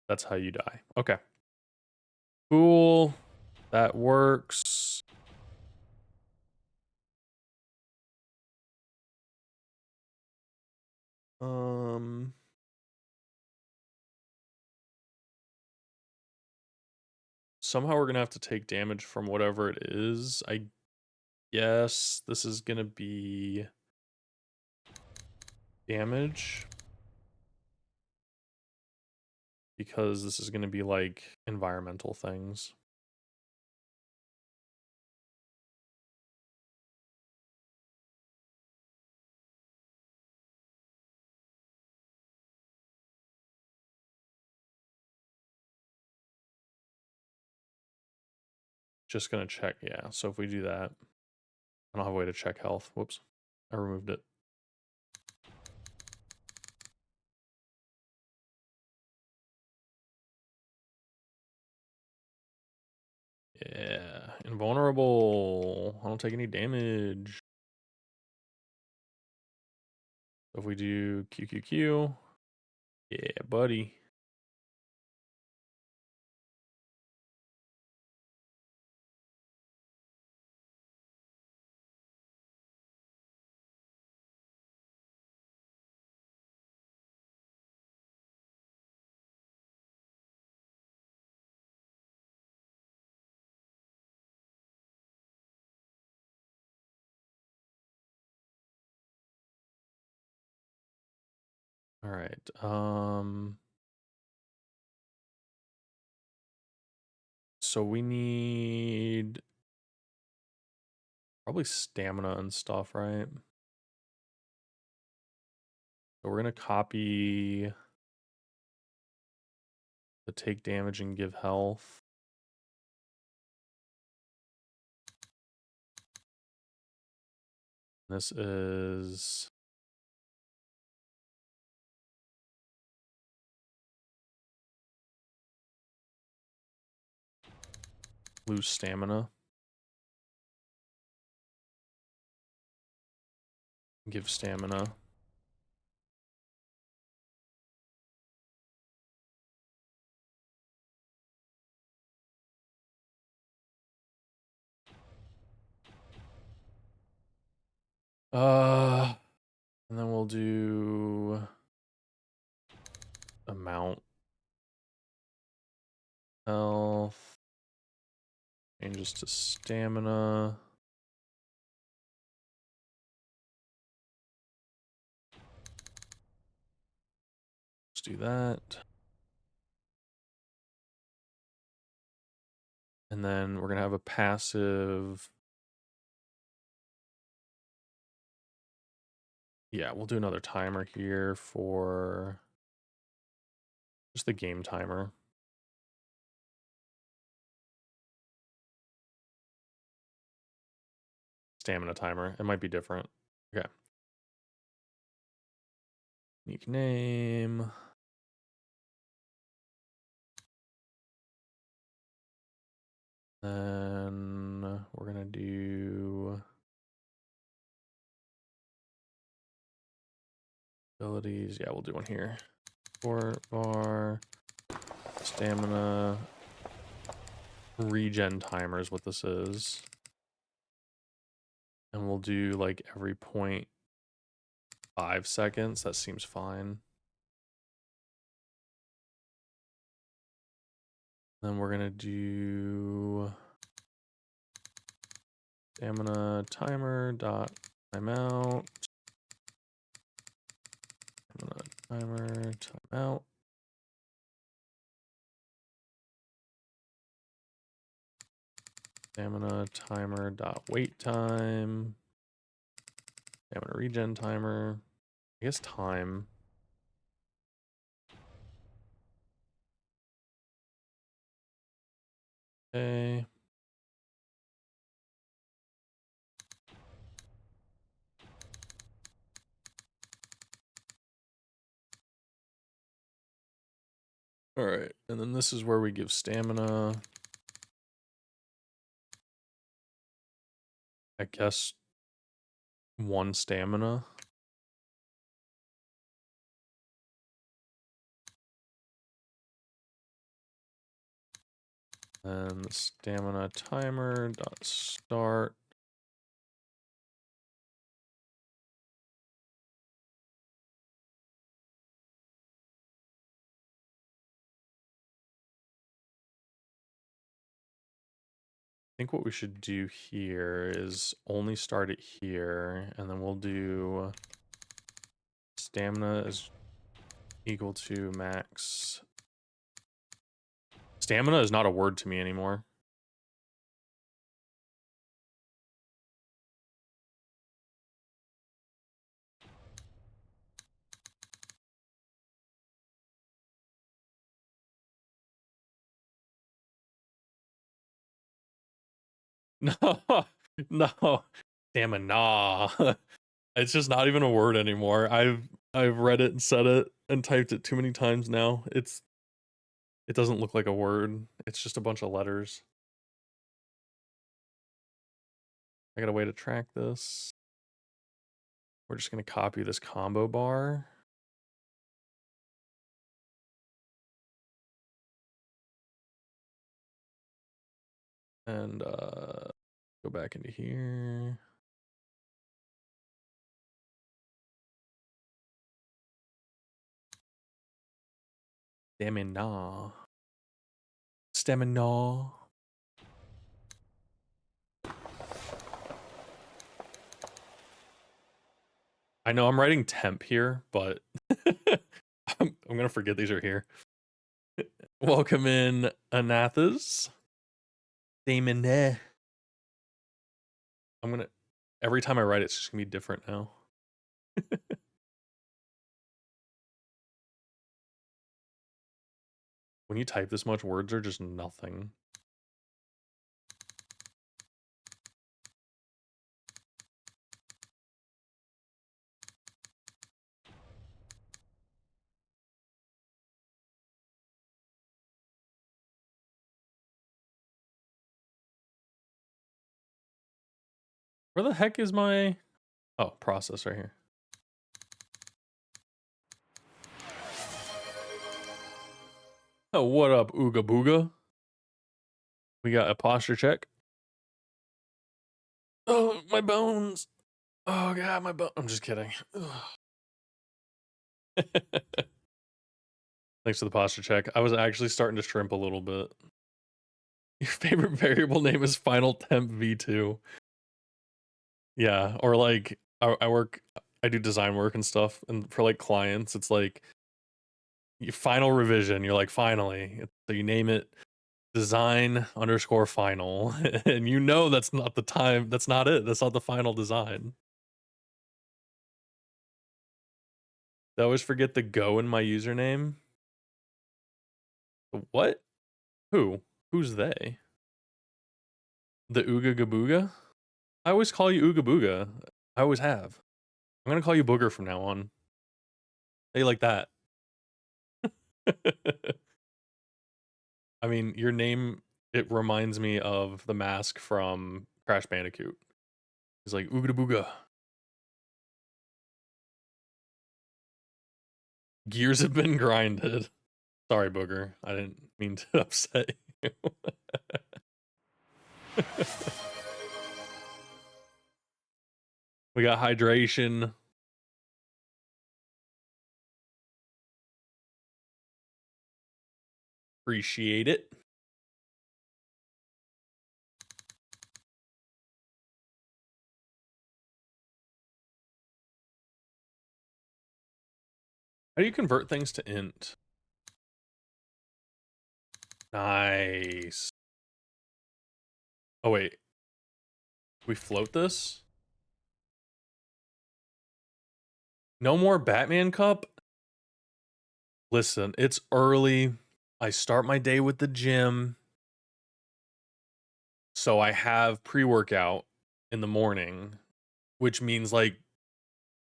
That's how you die. Okay. Cool. That works. Somehow we're gonna have to take damage from whatever it is. I guess this is gonna be damage. Because this is gonna be like environmental things. Just gonna check, yeah. So if we do that, I don't have a way to check health. Whoops. I removed it. Yeah, invulnerable. I don't take any damage. If we do QQQ, yeah, buddy. All right. So we need probably stamina and stuff, right? So we're gonna copy the take damage and give health. This is lose stamina. Give stamina. And then we'll do amount health changes to stamina. Let's do that. And then we're gonna have a passive Yeah, we'll do another timer here for just the game timer. Stamina timer. It might be different. Okay. Unique name. Then we're gonna do abilities. Yeah, we'll do one here. Sport bar, stamina, regen timer is what this is. And we'll do like every 0.5 seconds. That seems fine. Then we're gonna do stamina timer dot timeout. Stamina timer timeout. Stamina timer dot wait time. Stamina regen timer. I guess time. Okay. All right, and then this is where we give stamina. I guess 1 stamina. And the stamina timer dot start. I think what we should do here is only start it here, and then we'll do stamina is equal to max. Stamina is not a word to me anymore. No, no, stamina. It's just not even a word anymore. I've read it and said it and typed it too many times now. It doesn't look like a word. It's just a bunch of letters. I got a way to track this. We're just gonna copy this combo bar. And go back into here. Stamina. Stamina. I know I'm writing temp here, but I'm gonna forget these are here. Welcome in, Anathas. Stamina. I'm gonna every time I write it's just gonna be different now. When you type this much, words are just nothing. Where the heck is my process right here? Oh, what up, Ooga Booga? We got a posture check. Oh, my bones. Oh god, my bone. I'm just kidding. Thanks for the posture check. I was actually starting to shrimp a little bit. Your favorite variable name is Final Temp V2. Yeah, or like I do design work and stuff, and for like clients, it's like final revision. You're like finally, so you name it design underscore final, and you know that's not the time. That's not it. That's not the final design. I always forget the go in my username. What? Who? Who's they? The Ooga Gabooga? I always call you Ooga Booga. I always have. I'm gonna call you Booger from now on. Hey, like that. I mean, your name, it reminds me of the mask from Crash Bandicoot. He's like, Ooga Booga. Gears have been grinded. Sorry, Booger. I didn't mean to upset you. We got hydration. Appreciate it. How do you convert things to int? Nice. Oh, wait. We float this? No more Batman Cup? Listen, it's early. I start my day with the gym. So I have pre-workout in the morning, which means like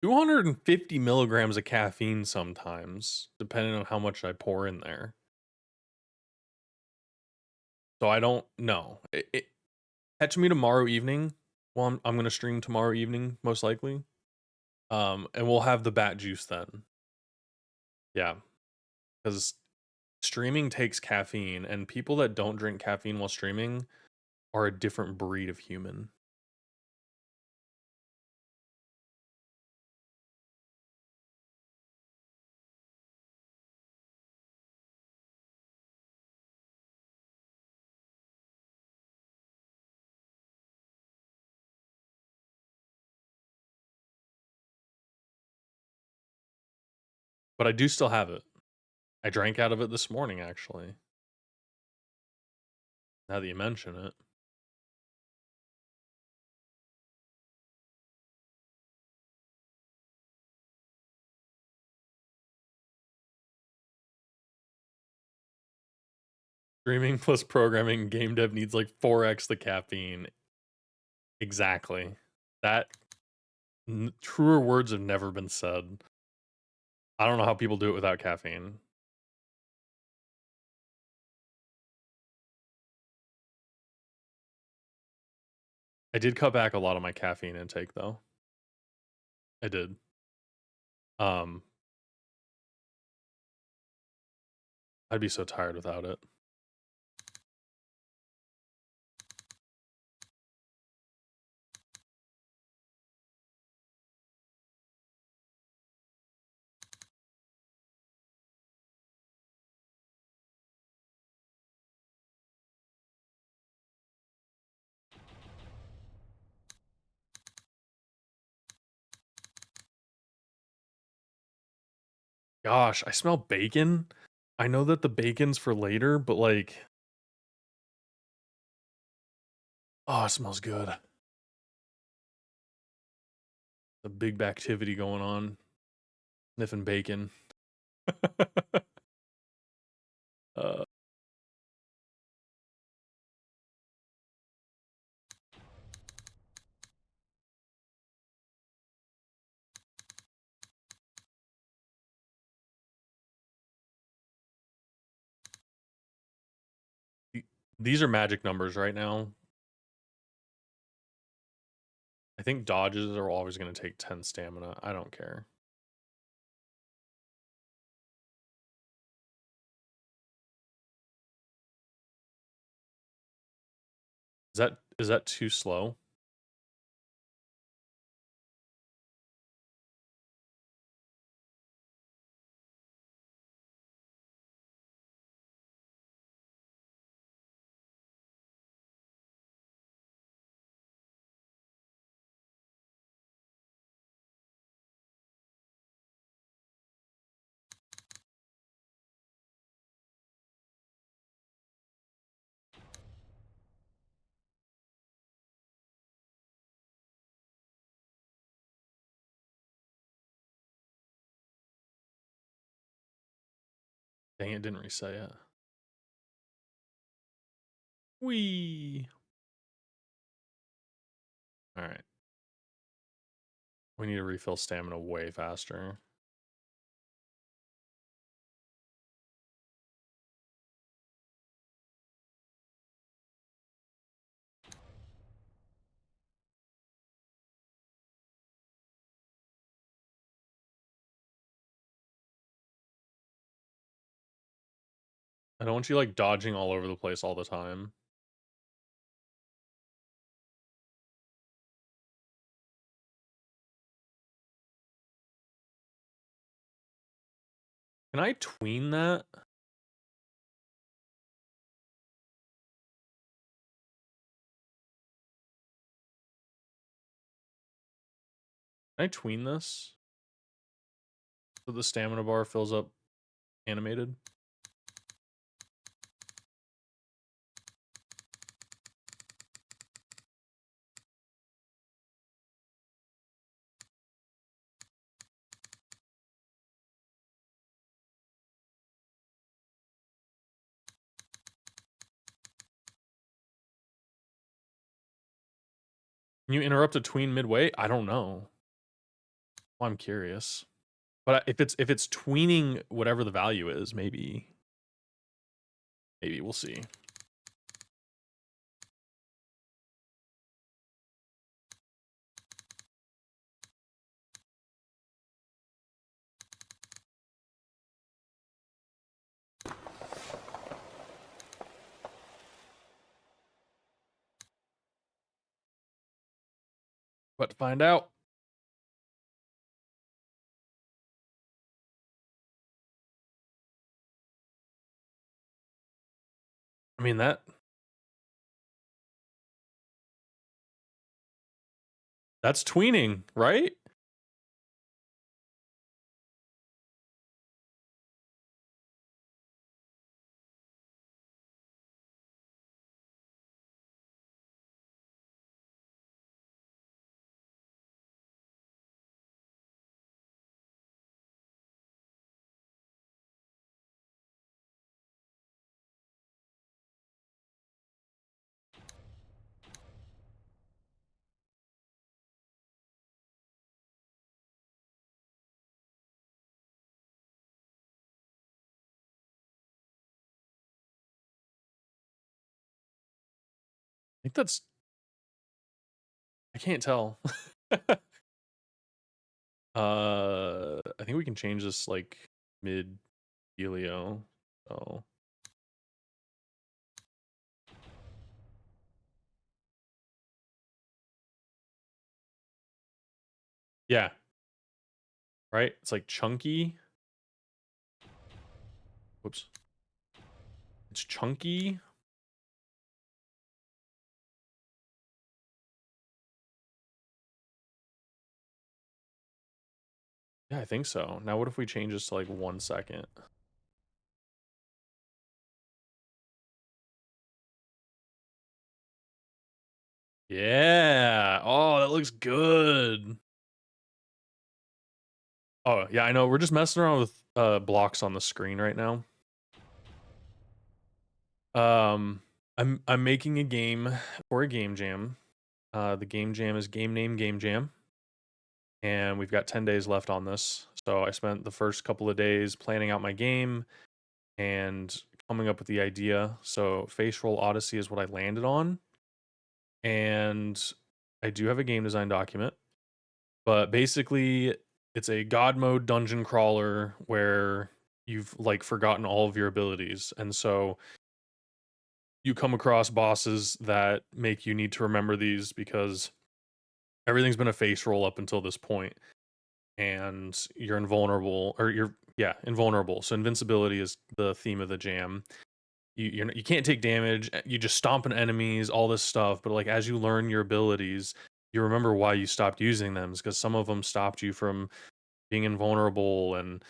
250 milligrams of caffeine sometimes, depending on how much I pour in there. So I don't know. Catch me tomorrow evening. Well, I'm gonna stream tomorrow evening, most likely. And we'll have the bat juice then. Yeah, because streaming takes caffeine, and people that don't drink caffeine while streaming are a different breed of human. But I do still have it. I drank out of it this morning, actually. Now that you mention it. Streaming plus programming game dev needs like 4x the caffeine. Exactly. That truer words have never been said. I don't know how people do it without caffeine. I did cut back a lot of my caffeine intake though. I did. Um I'd be so tired without it. Gosh, I smell bacon. I know that the bacon's for later, but like, oh, it smells good. The big activity going on. Sniffing bacon. uh, these are magic numbers right now. I think dodges are always going to take 10 stamina. I don't care. Is that too slow? Dang, it didn't reset yet. Whee! Alright. We need to refill stamina way faster. I don't want you, like, dodging all over the place all the time. Can I tween that? Can I tween this? So the stamina bar fills up animated? Can you interrupt a tween midway? I don't know. Well, I'm curious. But if it's tweening whatever the value is, maybe we'll see. But to find out. I mean that's tweening, right? I think that's I can't tell. I think we can change this like mid Helio. Oh. Yeah. Right? It's like chunky. Whoops. It's chunky. Yeah, I think so. Now what if we change this to like 1 second? Yeah. Oh, that looks good. Oh, yeah, I know. We're just messing around with blocks on the screen right now. I'm making a game for a game jam. The game jam is Game Name Game Jam. And we've got 10 days left on this. So I spent the first couple of days planning out my game and coming up with the idea. So Face Roll Odyssey is what I landed on. And I do have a game design document. But basically, it's a god mode dungeon crawler where you've like forgotten all of your abilities. And so you come across bosses that make you need to remember these because everything's been a face roll up until this point, and you're invulnerable, or you're invulnerable. So invincibility is the theme of the jam. You can't take damage. You just stomping enemies, all this stuff. But like as you learn your abilities, you remember why you stopped using them, because some of them stopped you from being invulnerable, and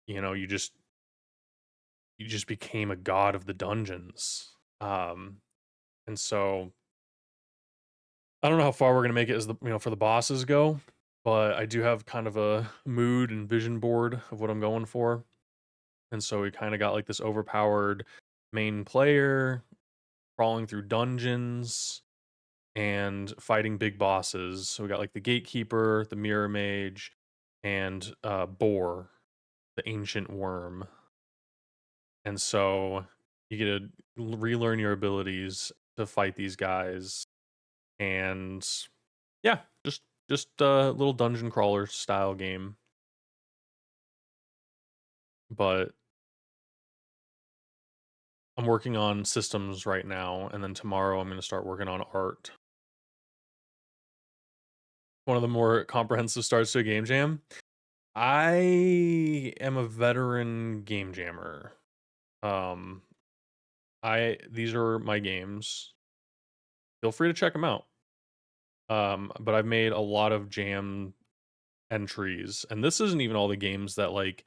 you just became a god of the dungeons. And so I don't know how far we're gonna make it as the for the bosses go, but I do have kind of a mood and vision board of what I'm going for. And so we kind of got like this overpowered main player crawling through dungeons and fighting big bosses. So we got like the Gatekeeper, the Mirror Mage, and Boar, the Ancient Worm. And so you get to relearn your abilities to fight these guys, and yeah, just a little dungeon crawler style game. But I'm working on systems right now, and then tomorrow I'm going to start working on art. One of the more comprehensive starts to a game jam. I am a veteran game jammer. Um, these are my games. Feel free to check them out. But I've made a lot of jam entries, and this isn't even all the games that like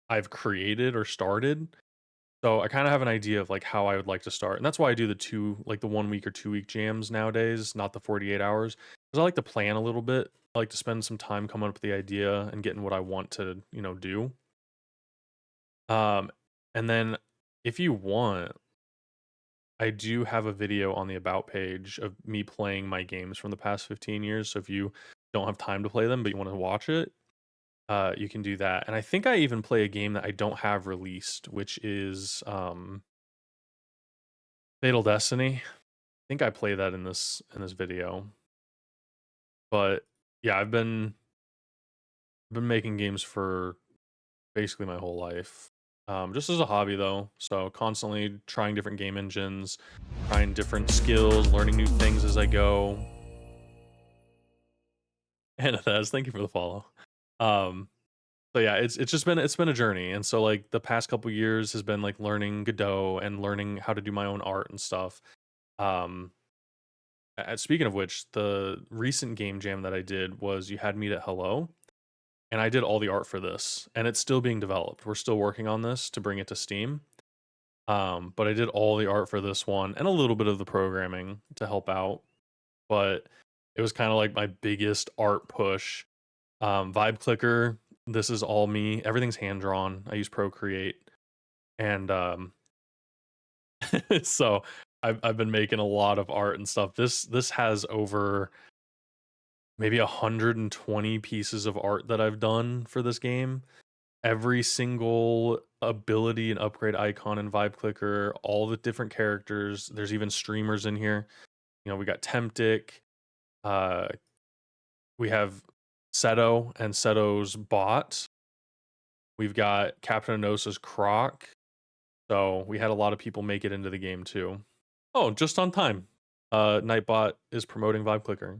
I've created or started. So I kind of have an idea of like how I would like to start, and that's why I do the 1 week or 2 week jams nowadays, not the 48 hours, because I like to plan a little bit. I like to spend some time coming up with the idea and getting what I want to do. Um, and then if you want, I do have a video on the about page of me playing my games from the past 15 years. So if you don't have time to play them but you want to watch it, you can do that. And I think I even play a game that I don't have released, which is Fatal Destiny. I think I play that in this video. But yeah, I've been making games for basically my whole life. Just as a hobby though. So constantly trying different game engines, trying different skills, learning new things as I go. And Thez, thank you for the follow. Um, so yeah, it's been a journey, and so like the past couple years has been like learning Godot and learning how to do my own art and stuff. Um, Speaking of which, the recent game jam that I did was You Had Meat at Hello, and I did all the art for this, and it's still being developed. We're still working on this to bring it to Steam. But I did all the art for this one and a little bit of the programming to help out. But it was kind of like my biggest art push. Vibe Clicker, this is all me. Everything's hand drawn. I use Procreate, and so I've been making a lot of art and stuff. This has over maybe 120 pieces of art that I've done for this game. Every single ability and upgrade icon in Vibe Clicker, all the different characters. There's even streamers in here. We got Temptic. Uh, we have Seto and Seto's bot. We've got Captain Anosa's Croc. So we had a lot of people make it into the game too. Oh, just on time. Nightbot is promoting Vibe Clicker.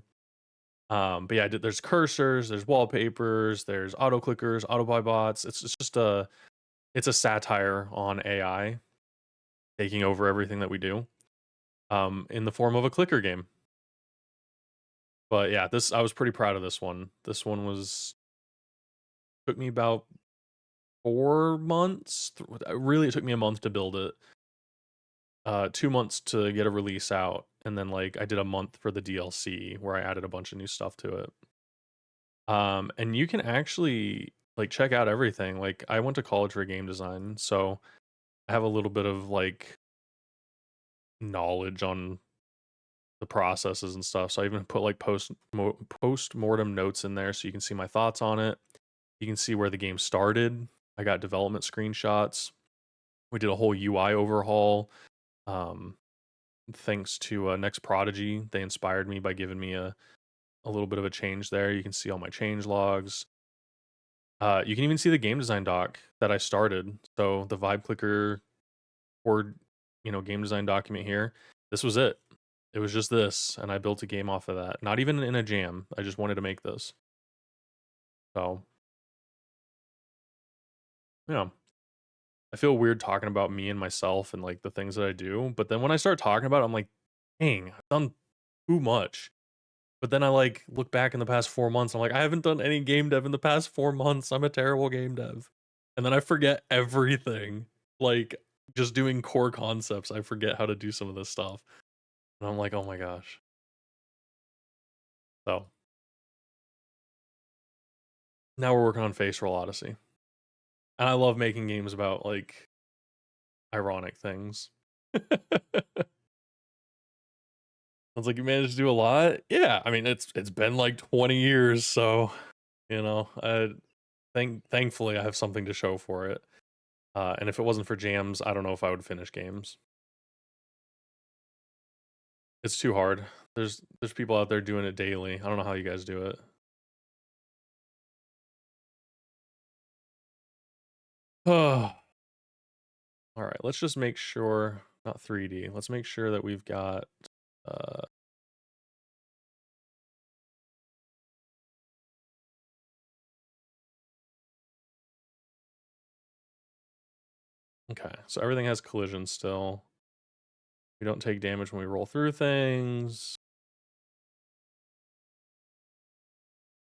But yeah, there's cursors, there's wallpapers, there's auto clickers, auto buy bots. It's just it's a satire on AI taking over everything that we do. In the form of a clicker game. But yeah, I was pretty proud of this one. This one took me about 4 months. Really, it took me a month to build it. 2 months to get a release out, and then like I did a month for the DLC where I added a bunch of new stuff to it. And you can actually like check out everything. Like I went to college for game design, so I have a little bit of like knowledge on the processes and stuff. So I even put like post mortem notes in there so you can see my thoughts on it. You can see where the game started. I got development screenshots. We did a whole UI overhaul. Um, Thanks to Next Prodigy, they inspired me by giving me a little bit of a change there. You can see all my change logs. You can even see the game design doc that I started. So the Vibe Clicker Word, game design document here. This was it. It was just this, and I built a game off of that. Not even in a jam. I just wanted to make this. So, yeah. I feel weird talking about me and myself and like the things that I do, but then when I start talking about it, I'm like, dang, I've done too much. But then I like look back in the past 4 months, I'm like, I haven't done any game dev in the past 4 months. I'm a terrible game dev. And then I forget everything. Like just doing core concepts, I forget how to do some of this stuff. And I'm like, oh my gosh. So now we're working on Face Roll Odyssey. And I love making games about like ironic things. I was like, you managed to do a lot. Yeah, I mean, it's been like 20 years, so you know, thankfully I have something to show for it. And if it wasn't for jams, I don't know if I would finish games. It's too hard. There's people out there doing it daily. I don't know how you guys do it. Oh. All right, let's just make sure, not 3D. Let's make sure that we've got uh okay, so everything has collision still. We don't take damage when we roll through things.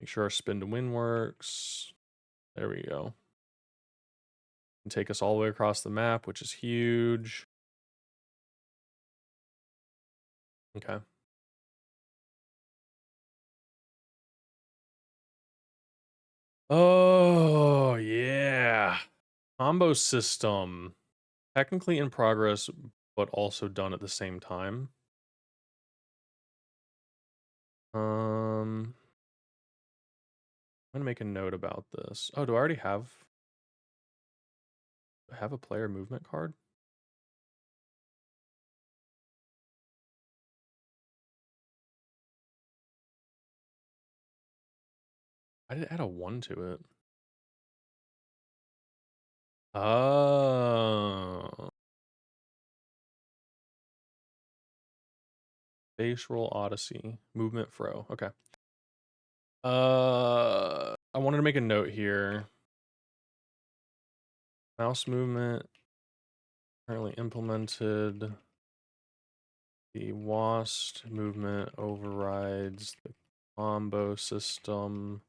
Make sure our spin to win works. There we go. And take us all the way across the map, which is huge. Okay. Oh, yeah. Combo system. Technically in progress, but also done at the same time. I'm gonna make a note about this. Oh, do I already have a player movement card? I did add a 1 to it. Oh. Base roll Odyssey. Movement fro. Okay. I wanted to make a note here. Mouse movement currently implemented. The WASD movement overrides the combo system.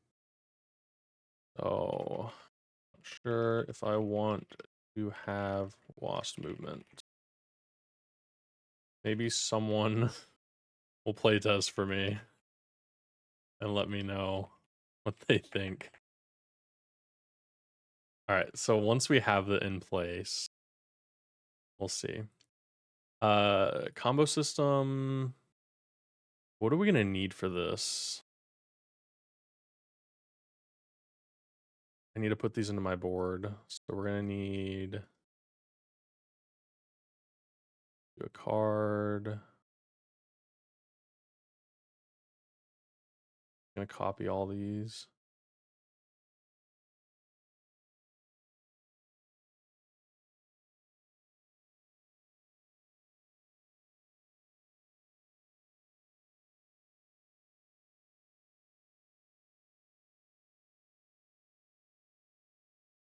So, not sure if I want to have WASD movement. Maybe someone will playtest for me and let me know what they think. All right, so once we have it in place, we'll see. Combo system. What are we gonna need for this? I need to put these into my board. So we're gonna need a card. Gonna copy all these.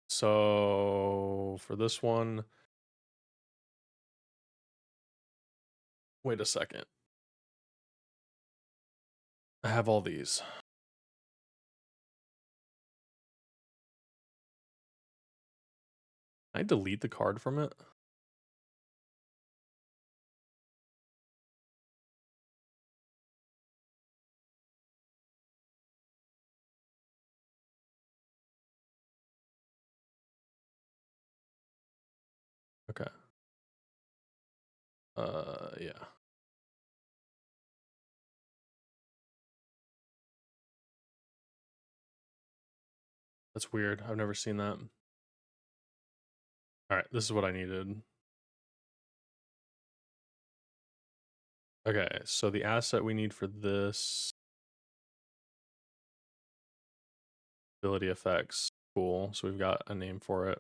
So for this one, wait a second. I have all these. Can I delete the card from it? Okay. Yeah. That's weird. I've never seen that. All right, this is what I needed. Okay, so the asset we need for this ability effects. Cool. So we've got a name for it.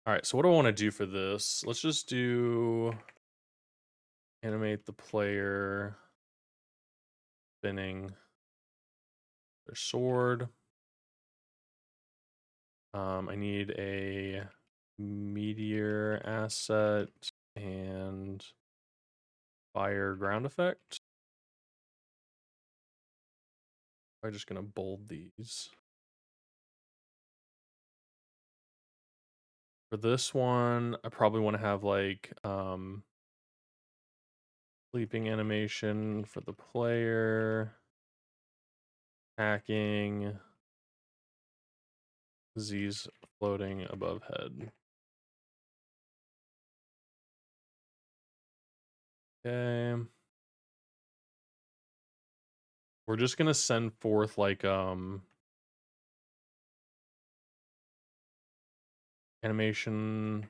All right, so what do I want to do for this? Let's just do animate the player spinning their sword. I need a meteor asset and fire ground effect. I'm just gonna bold these. For this one, I probably want to have like sleeping animation for the player, hacking, Z's floating above head. Okay. We're just gonna send forth like animation,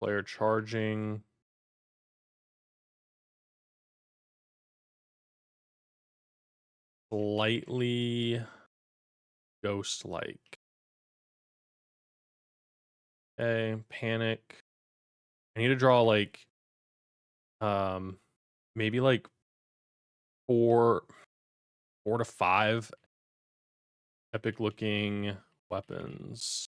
player charging. Slightly ghost-like. Okay, panic. I need to draw like maybe like four to five epic looking weapons.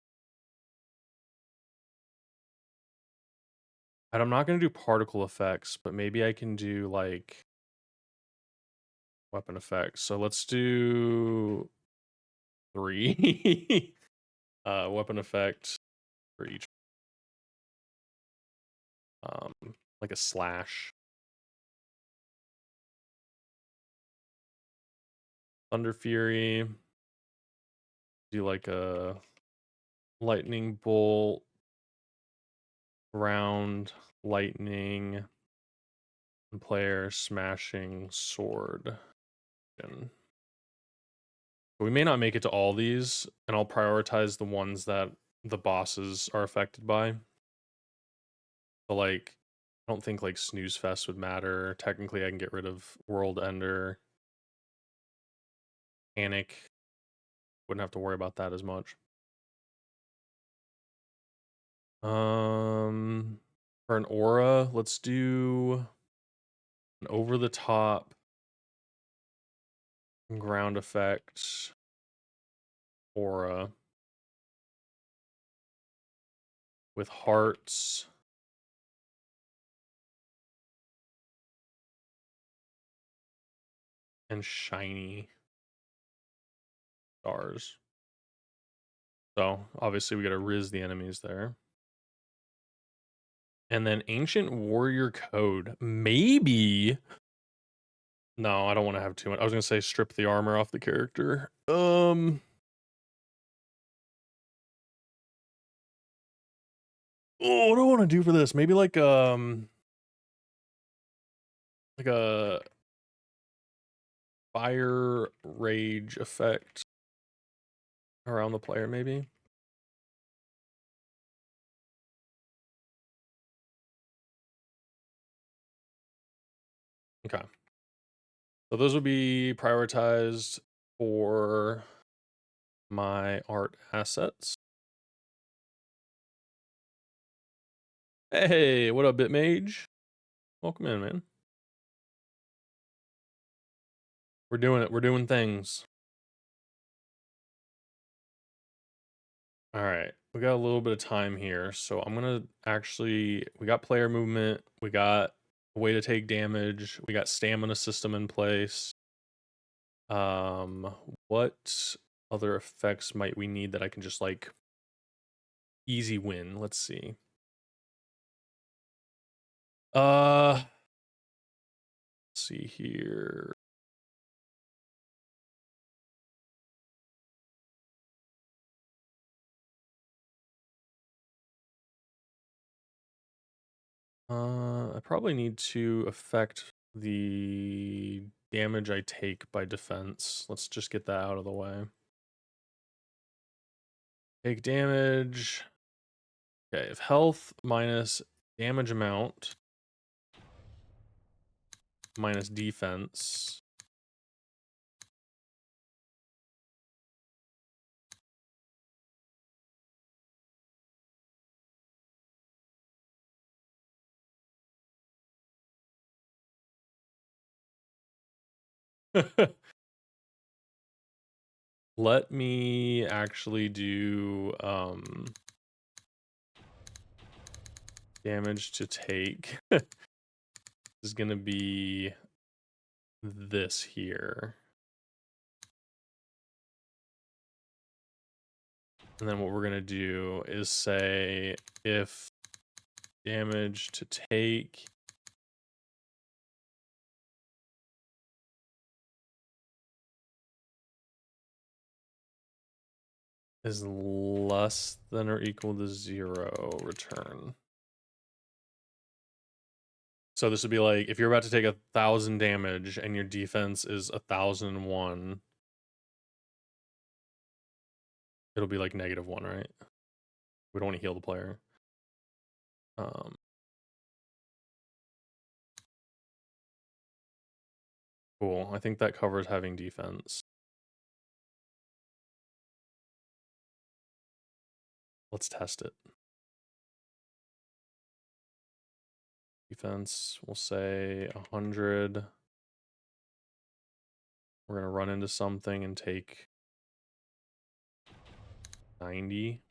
And I'm not gonna do particle effects, but maybe I can do like weapon effects. So let's do 3 weapon effects for each. Like a slash. Thunder Fury. Do like a lightning bolt, ground, lightning, and player smashing sword. We may not make it to all these, and I'll prioritize the ones that the bosses are affected by. But like, I don't think like Snooze Fest would matter. Technically, I can get rid of World Ender. Panic. Wouldn't have to worry about that as much. For an aura, let's do an over the top ground effect aura with hearts. And shiny stars. So obviously we gotta riz the enemies there. And then Ancient Warrior Code. Maybe. No, I don't want to have too much. I was gonna say strip the armor off the character. Oh, what do I want to do for this? Maybe like a fire rage effect around the player, maybe. Okay. So those would be prioritized for my art assets. Hey, what up, Bitmage? Welcome in, man. We're doing it. We're doing things. All right. We got a little bit of time here. So I'm going to actually, we got player movement. We got a way to take damage. We got stamina system in place. What other effects might we need that I can just like easy win? Let's see. Let's see here. I probably need to affect the damage I take by defense. Let's just get that out of the way. Take damage. Okay, if health minus damage amount minus defense. Let me actually do damage to take. Is gonna be this here. And then what we're gonna do is say if damage to take is less than or equal to 0, return. So this would be like, if you're about to take 1,000 damage and your defense is 1,001, it'll be like -1, right? We don't want to heal the player. Cool. I think that covers having defense. Let's test it. Defense, we'll say 100. We're going to run into something and take 90.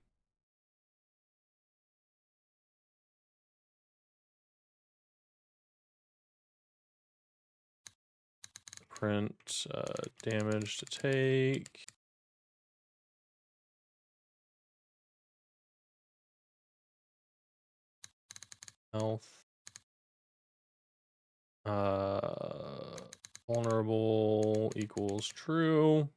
Print damage to take. Health. Vulnerable equals true.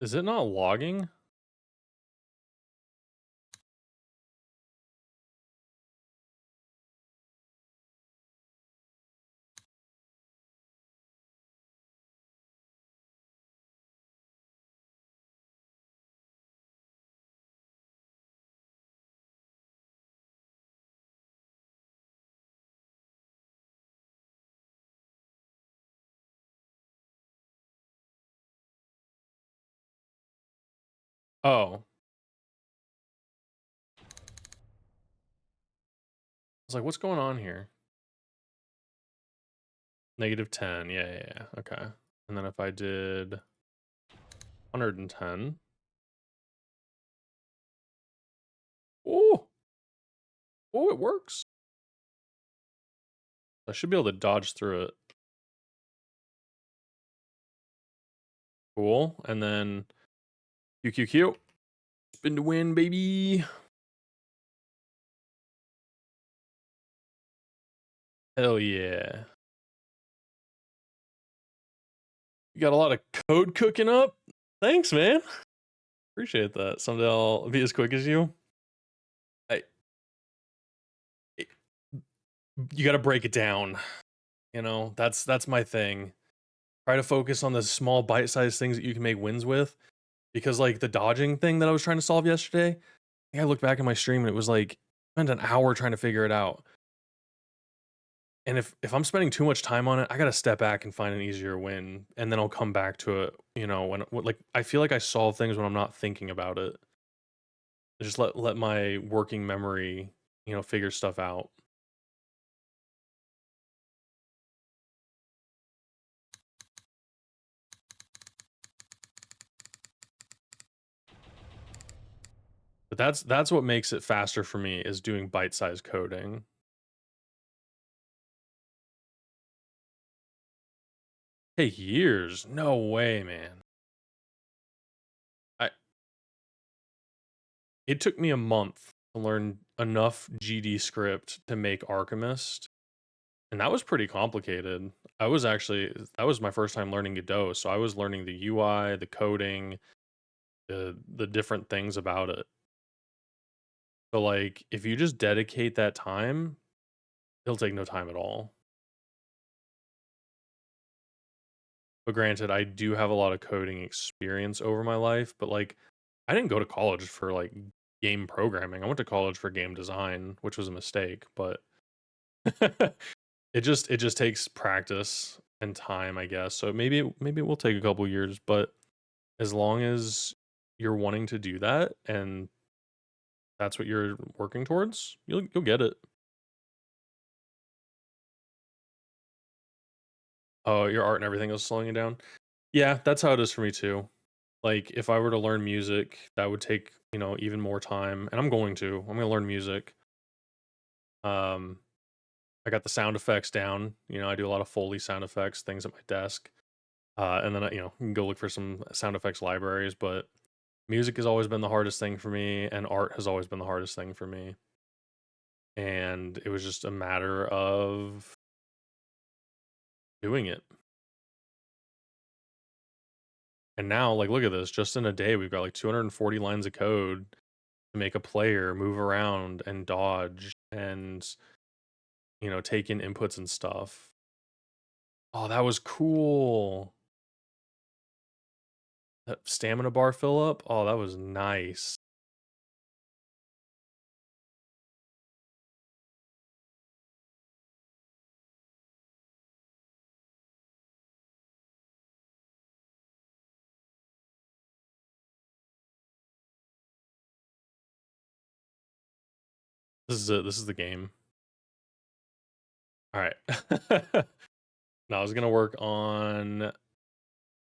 Is it not logging? Oh. I was like, what's going on here? -10. Yeah. Okay. And then if I did 110. Oh, it works. I should be able to dodge through it. Cool. And then QQQ. Spin to win, baby. Hell yeah. You got a lot of code cooking up. Thanks, man. Appreciate that. Someday I'll be as quick as you. You got to break it down. You know, that's my thing. Try to focus on the small bite-sized things that you can make wins with. Because like the dodging thing that I was trying to solve yesterday, I think I looked back at my stream and it was like I spent an hour trying to figure it out. And if I'm spending too much time on it, I gotta step back and find an easier win, and then I'll come back to it. You know, when like I feel like I solve things when I'm not thinking about it. Just let my working memory, you know, figure stuff out. But that's what makes it faster for me is doing bite-sized coding. Take years? No way, man. It took me a month to learn enough GD script to make Archimist, and that was pretty complicated. That was my first time learning Godot, so I was learning the UI, the coding, the different things about it. So like if you just dedicate that time, it'll take no time at all. But granted, I do have a lot of coding experience over my life, but like I didn't go to college for like game programming. I went to college for game design, which was a mistake, but it just takes practice and time, I guess. So maybe it will take a couple years, but as long as you're wanting to do that and that's what you're working towards, you'll get it. Oh, your art and everything is slowing you down. Yeah, that's how it is for me too. Like if I were to learn music, that would take, you know, even more time. And I'm going to learn music. I got the sound effects down. You know, I do a lot of Foley sound effects, things at my desk. And then you know, you can go look for some sound effects libraries, but music has always been the hardest thing for me, and art has always been the hardest thing for me. And it was just a matter of doing it. And now, like, look at this. Just in a day, we've got like 240 lines of code to make a player move around and dodge and, take in inputs and stuff. Oh, that was cool. That stamina bar fill up. Oh, that was nice. This is it. This is the game. All right. Now I was gonna work on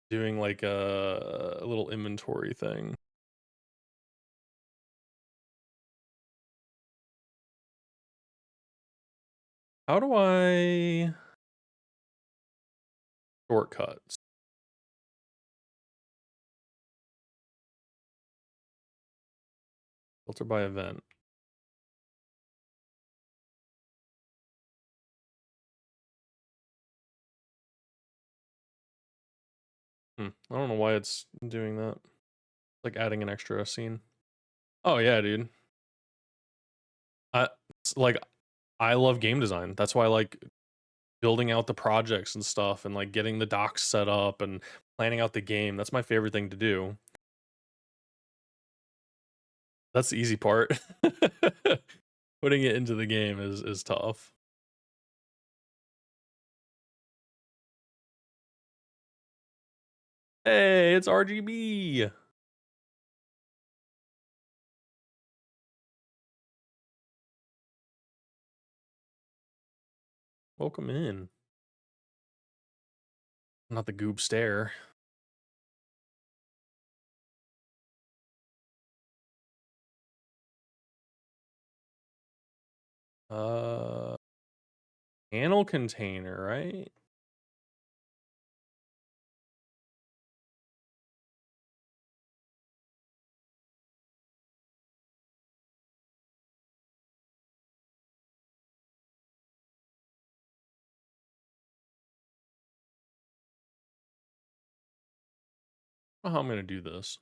doing like a little inventory thing. How do I shortcuts? Filter by event. I don't know why it's doing that. Like adding an extra scene. Oh yeah, dude. I like I love game design. That's why I like building out the projects and stuff and like getting the docs set up and planning out the game. That's my favorite thing to do. That's the easy part. Putting it into the game is tough. Hey, it's RGB. Welcome in. Not the goob stare. Uh Panel container, right? I don't know how I'm gonna do this.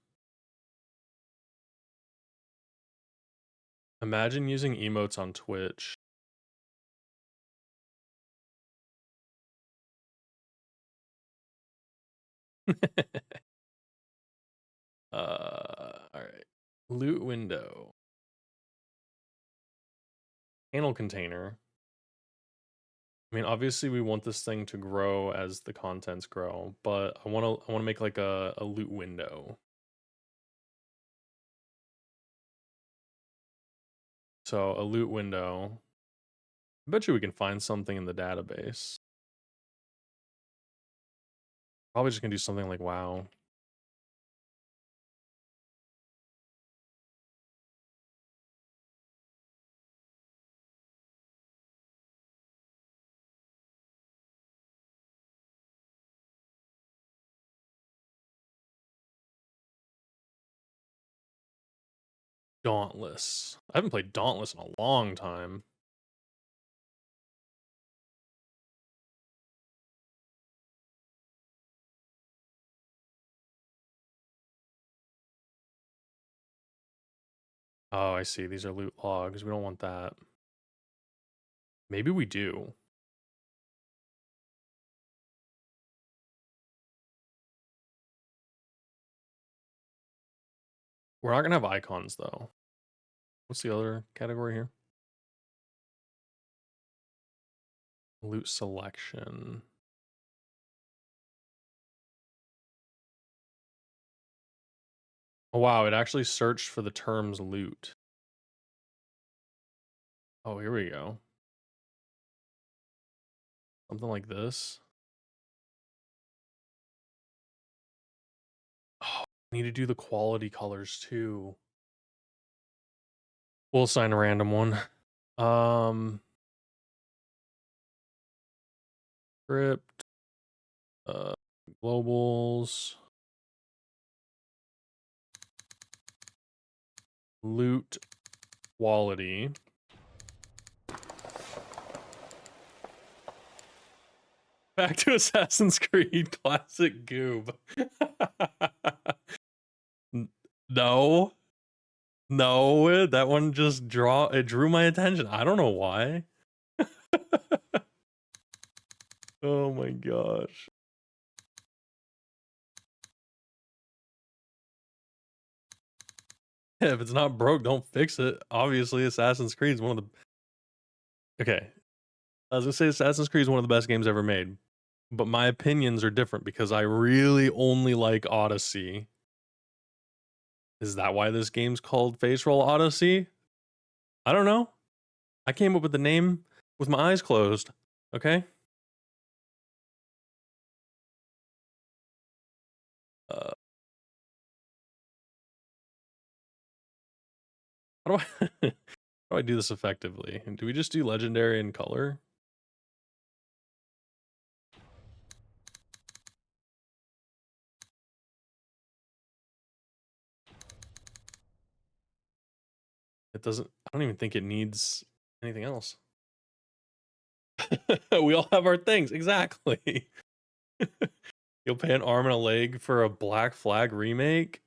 Imagine using emotes on Twitch. All right. Loot window. Panel container. I mean, obviously we want this thing to grow as the contents grow, but I want to make like a loot window. So a loot window. I bet you we can find something in the database. Probably just gonna do something like WoW. Dauntless. I haven't played Dauntless in a long time. Oh, I see. These are loot logs. We don't want that. Maybe we do. We're not gonna have icons though. What's the other category here? Loot selection. Oh wow, it actually searched for the terms loot. Oh, here we go. Something like this. Oh, I need to do the quality colors too. We'll assign a random one. Script. Uh, globals. loot quality. Back to Assassin's Creed classic goob. No. No, that one just drew my attention. I don't know why. Oh my gosh. Yeah, if it's not broke, don't fix it. Obviously, Assassin's Creed is one of the... Okay. I was gonna say Assassin's Creed is one of the best games ever made. But my opinions are different because I really only like Odyssey. Is that why this game's called Face Roll Odyssey? I don't know. I came up with the name with my eyes closed. Okay? How do I how do I do this effectively? Do we just do legendary in color? It doesn't... I don't even think it needs anything else. We all have our things. Exactly. You'll pay an arm and a leg for a Black Flag remake?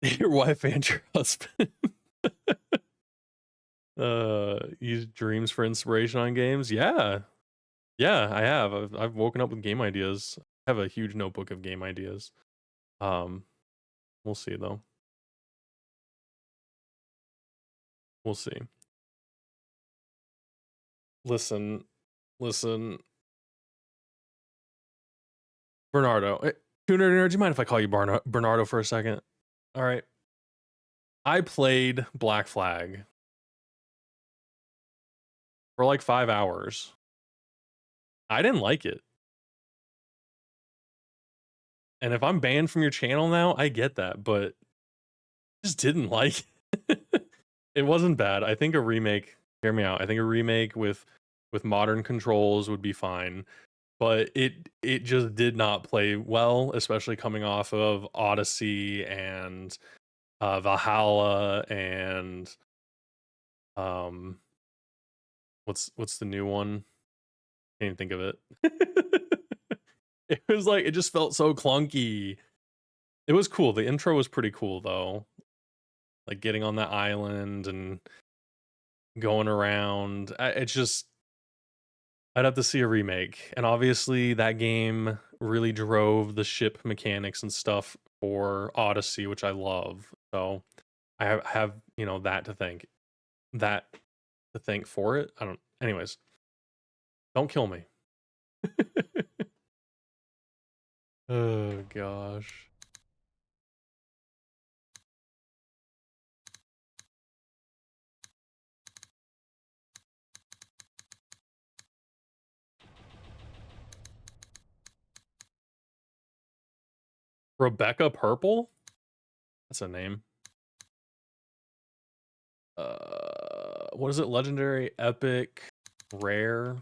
Your wife and your husband. Use dreams for inspiration on games? Yeah. Yeah, I have. I've woken up with game ideas. I have a huge notebook of game ideas. We'll see though. We'll see. Listen. Bernardo. Tuner Nerd, do you mind if I call you Bernardo for a second? All right. I played Black Flag for like 5 hours. I didn't like it. And if I'm banned from your channel now, I get that, but I just didn't like it. It wasn't bad. I think a remake, hear me out. I think a remake with modern controls would be fine. But it just did not play well, especially coming off of Odyssey and Valhalla and what's the new one? Can't even think of it. It was like it just felt so clunky. It was cool. The intro was pretty cool though. Like getting on that island and going around. It's just... I'd have to see a remake. And obviously that game really drove the ship mechanics and stuff for Odyssey, which I love. So I have, you know, that to thank for it. I don't... Anyways, don't kill me. Oh gosh. Rebecca Purple? That's a name. What is it? Legendary, epic, rare.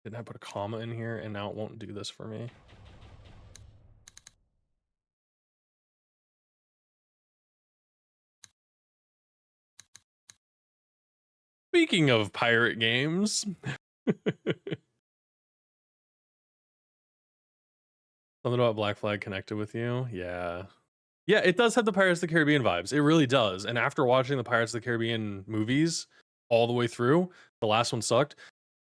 Didn't I put a comma in here and now it won't do this for me? Speaking of pirate games. Something about Black Flag connected with you? Yeah. Yeah, it does have the Pirates of the Caribbean vibes. It really does. And after watching the Pirates of the Caribbean movies all the way through, the last one sucked.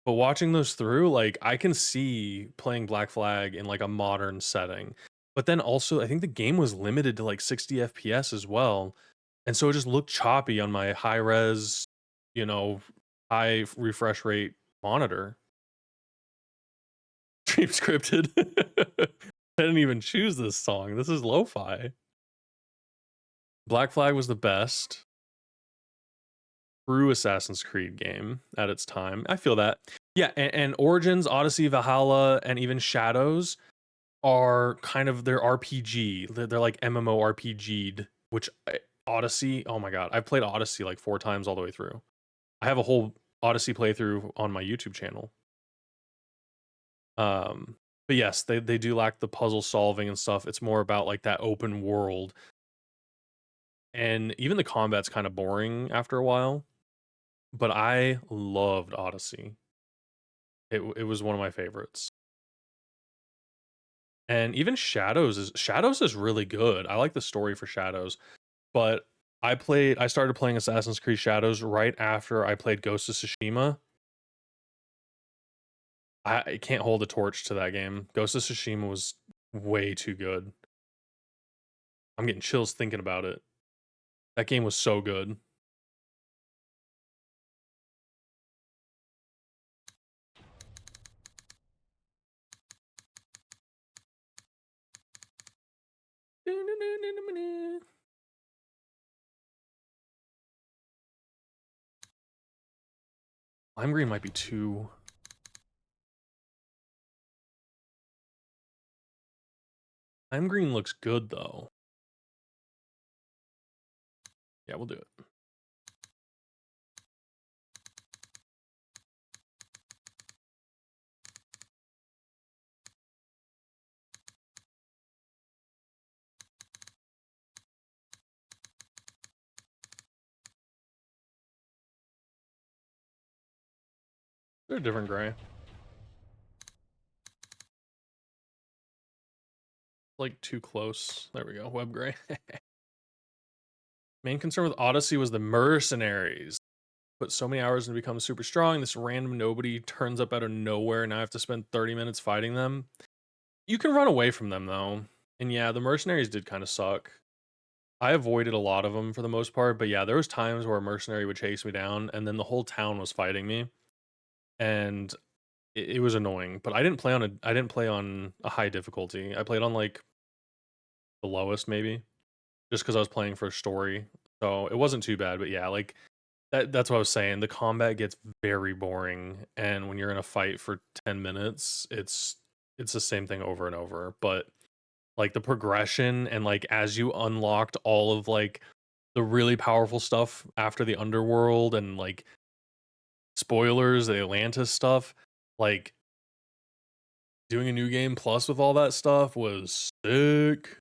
But watching those through, like I can see playing Black Flag in like a modern setting. But then also, I think the game was limited to like 60 FPS as well. And so it just looked choppy on my high res, you know, high refresh rate monitor. Stream scripted. I didn't even choose this song. This is lo-fi. Black Flag was the best true Assassin's Creed game at its time. I feel that. Yeah, and Origins, Odyssey, Valhalla, and even Shadows are kind of their RPG. They're like MMORPG'd, which Odyssey, oh my god, I've played Odyssey like 4 times all the way through. I have a whole Odyssey playthrough on my YouTube channel. But But yes, they do lack the puzzle solving and stuff. It's more about like that open world. And even the combat's kind of boring after a while. But I loved Odyssey. It was one of my favorites. And even Shadows is really good. I like the story for Shadows, but I started playing Assassin's Creed Shadows right after I played Ghost of Tsushima. I can't hold a torch to that game. Ghost of Tsushima was way too good. I'm getting chills thinking about it. That game was so good. Lime green might be too. Lime green looks good though. Yeah, we'll do it. They're a different gray. Like too close. There we go. Web gray. Main concern with Odyssey was the mercenaries. Put so many hours and become super strong. This random nobody turns up out of nowhere, and I have to spend 30 minutes fighting them. You can run away from them though. And yeah, the mercenaries did kind of suck. I avoided a lot of them for the most part, but yeah, there was times where a mercenary would chase me down and then the whole town was fighting me. And it was annoying. But I didn't play on a high difficulty. I played on like the lowest maybe. Just because I was playing for a story. So it wasn't too bad, but yeah, like that's what I was saying. The combat gets very boring, and when you're in a fight for 10 minutes, it's the same thing over and over. But like the progression and like as you unlocked all of like the really powerful stuff after the underworld and like spoilers, the Atlantis stuff, like doing a new game plus with all that stuff was sick.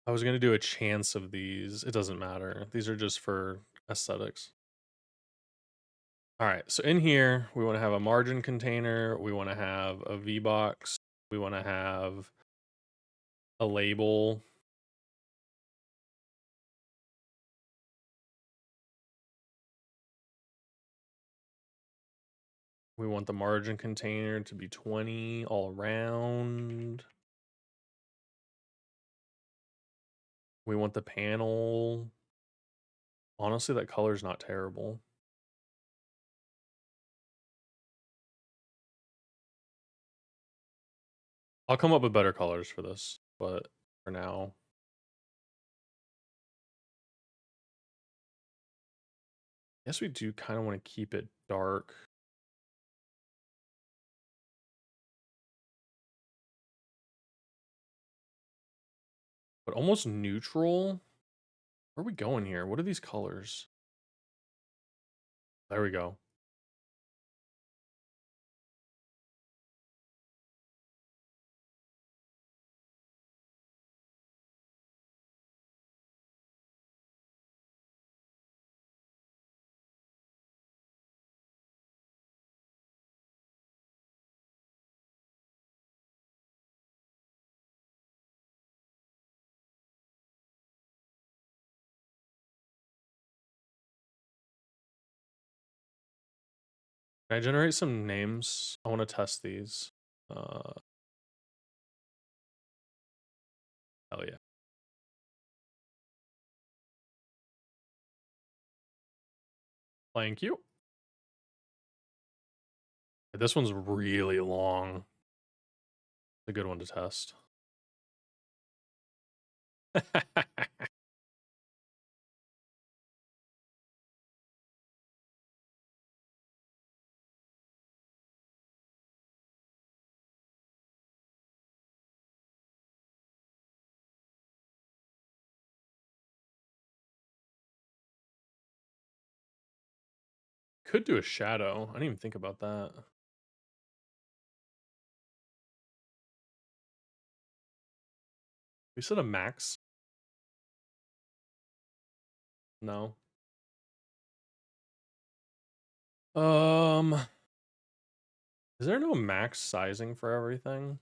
I was gonna do a chance of these. It doesn't matter. These are just for aesthetics. All right, so in here, we want to have a margin container. We want to have a V-box. We want to have a label. We want the margin container to be 20 all around. We want the panel. Honestly, that color's not terrible. I'll come up with better colors for this, but for now. I guess we do kind of want to keep it dark. But almost neutral. Where are we going here? What are these colors? There we go. Can I generate some names? I want to test these. Hell yeah. Thank you. This one's really long. It's a good one to test. Could do a shadow. I didn't even think about that. We said a max. No. Um, is there no max sizing for everything?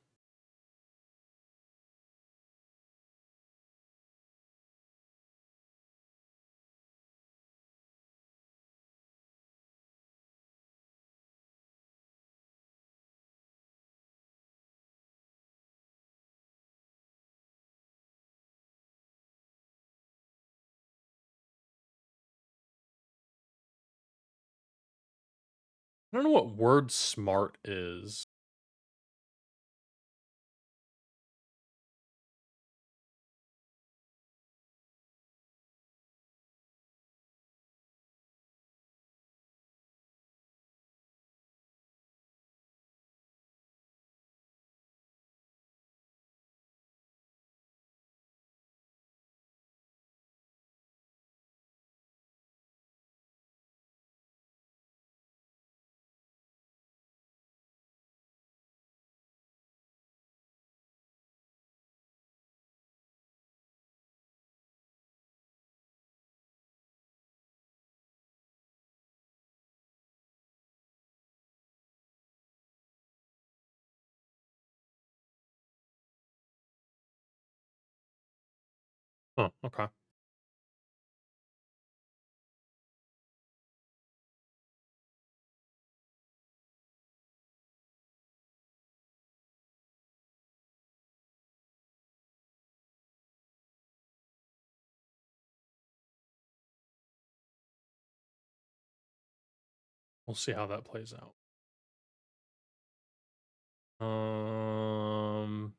I don't know what word smart is. Oh, okay. We'll see how that plays out. Um,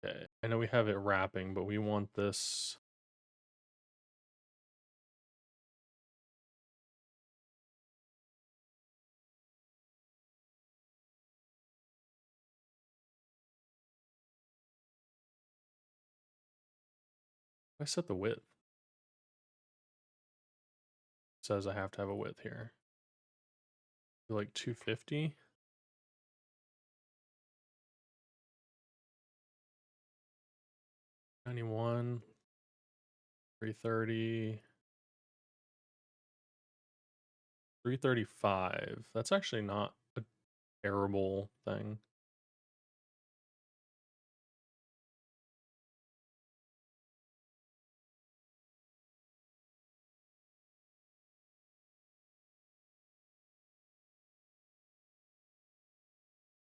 okay. I know we have it wrapping, but we want this. I set the width. It says I have to have a width here. Like 250. 91, 330, 335. That's actually not a terrible thing.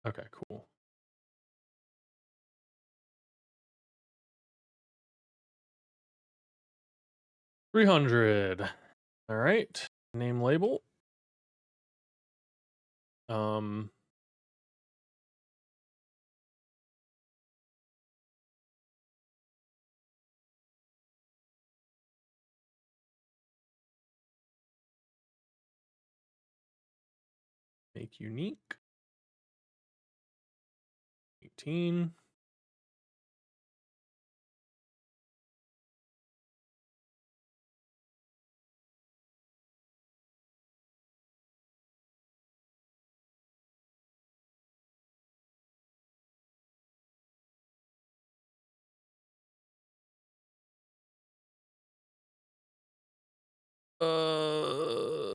Okay, cool. $300. All right. Name label. Um, make unique. 18. Uh,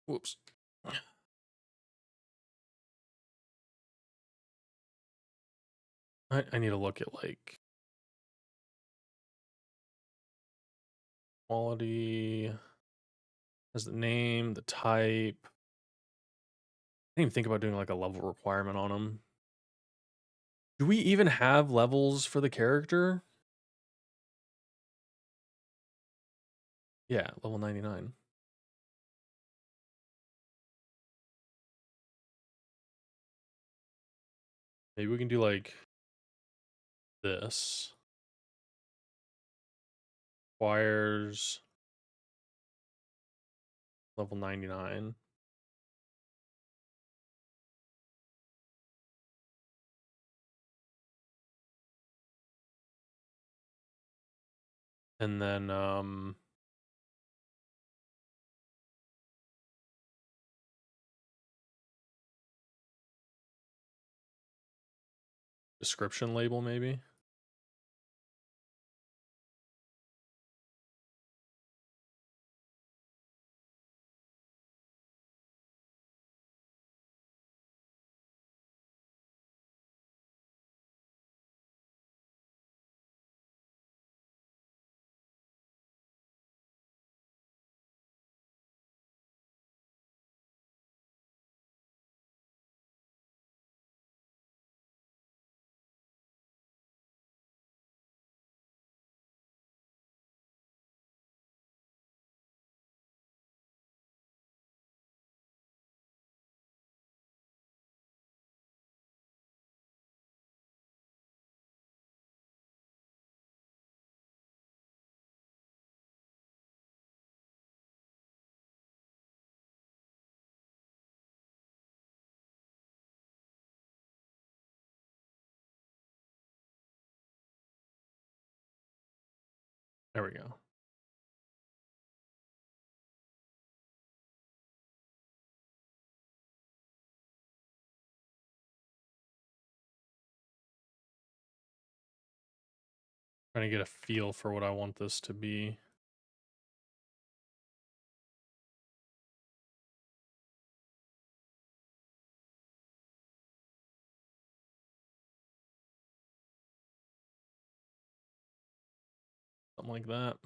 whoops. I need to look at like quality as the name, the type. I didn't even think about doing like a level requirement on them. Do we even have levels for the character? Yeah, level 99. Maybe we can do like this. Requires level 99. And then description label maybe. There we go. Trying to get a feel for what I want this to be. Something like that.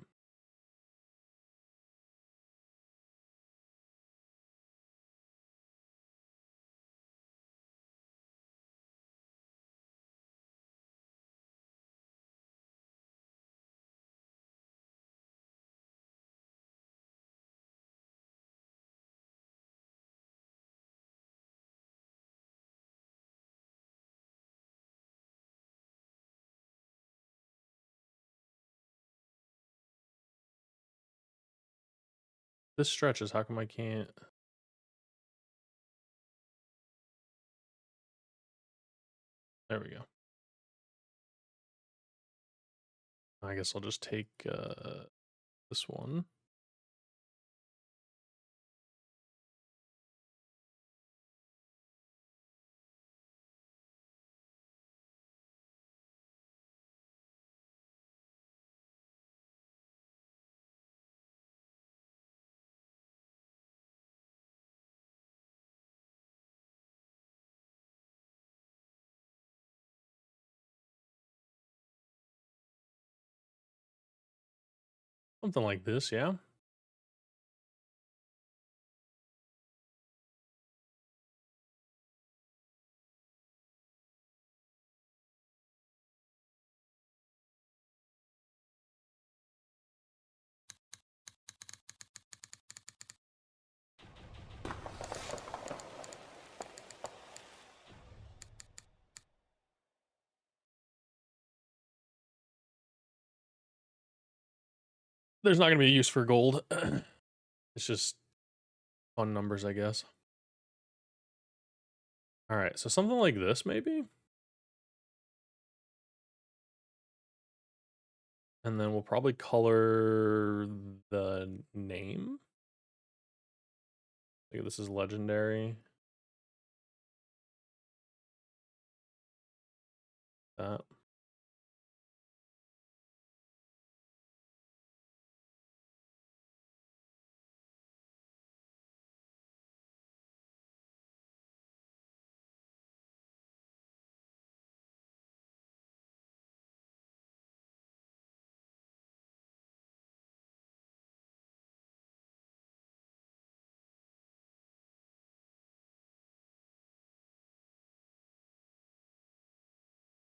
This stretches, how come I can't? There we go. I guess I'll just take this one. Something like this, yeah. There's not going to be a use for gold. It's just fun numbers, I guess. All right, so something like this, maybe? And then we'll probably color the name. Like this is legendary. That.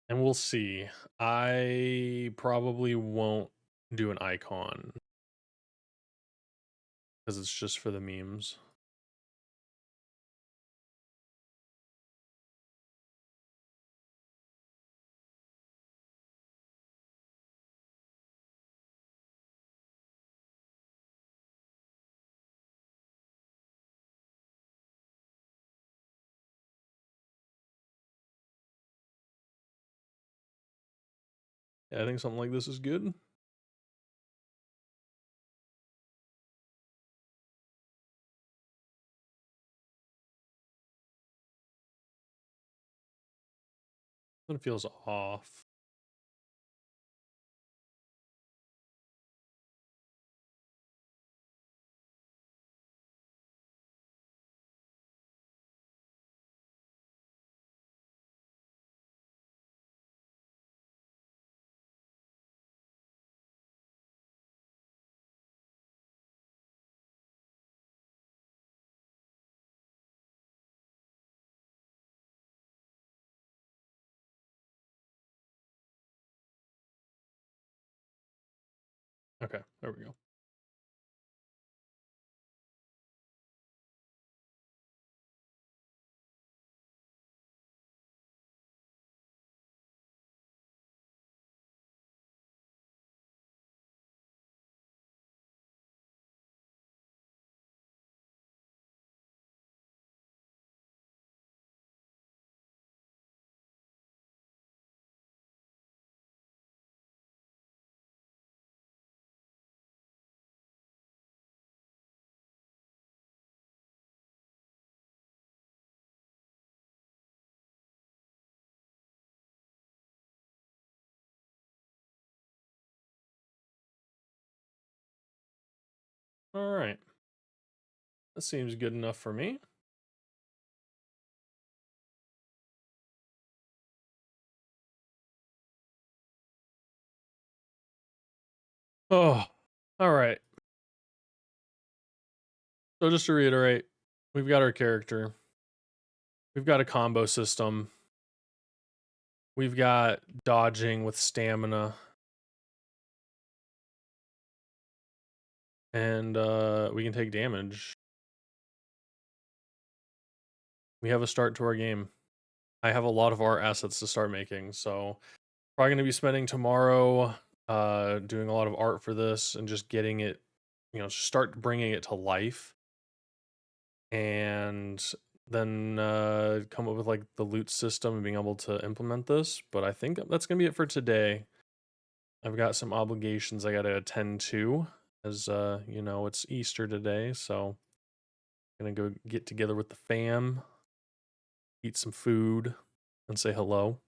And we'll see. I probably won't do an icon because it's just for the memes. Yeah, I think something like this is good. It feels off. Okay, there we go. All right. That seems good enough for me. Oh, all right. So just to reiterate, we've got our character. We've got a combo system. We've got dodging with stamina. And we can take damage. We have a start to our game. I have a lot of art assets to start making, so probably going to be spending tomorrow doing a lot of art for this and just getting it, start bringing it to life, and then come up with like the loot system and being able to implement this. But I think that's going to be it for today. I've got some obligations I got to attend to, as it's Easter today, so gonna go get together with the fam, eat some food, and say hello.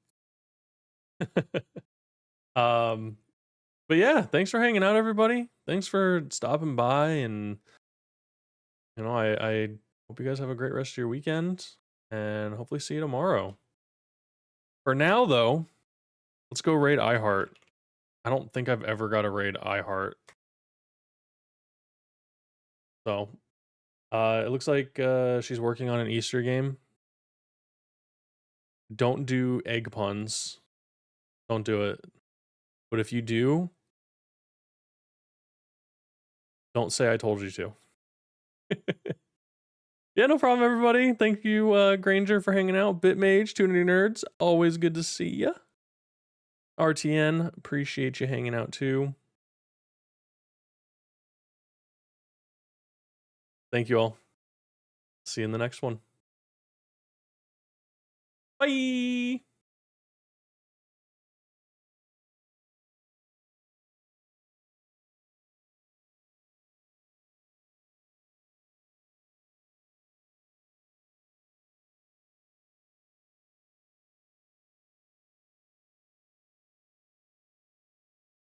um, but yeah, thanks for hanging out, everybody. Thanks for stopping by, and I hope you guys have a great rest of your weekend, and hopefully see you tomorrow. For now, though, let's go raid iHeart. I don't think I've ever got to raid iHeart. So, it looks like she's working on an Easter game. Don't do egg puns. Don't do it. But if you do, don't say I told you to. Yeah, no problem, everybody. Thank you, Granger, for hanging out. Bitmage, Tuning Nerds, always good to see ya. RTN, appreciate you hanging out too. Thank you all. See you in the next one. Bye.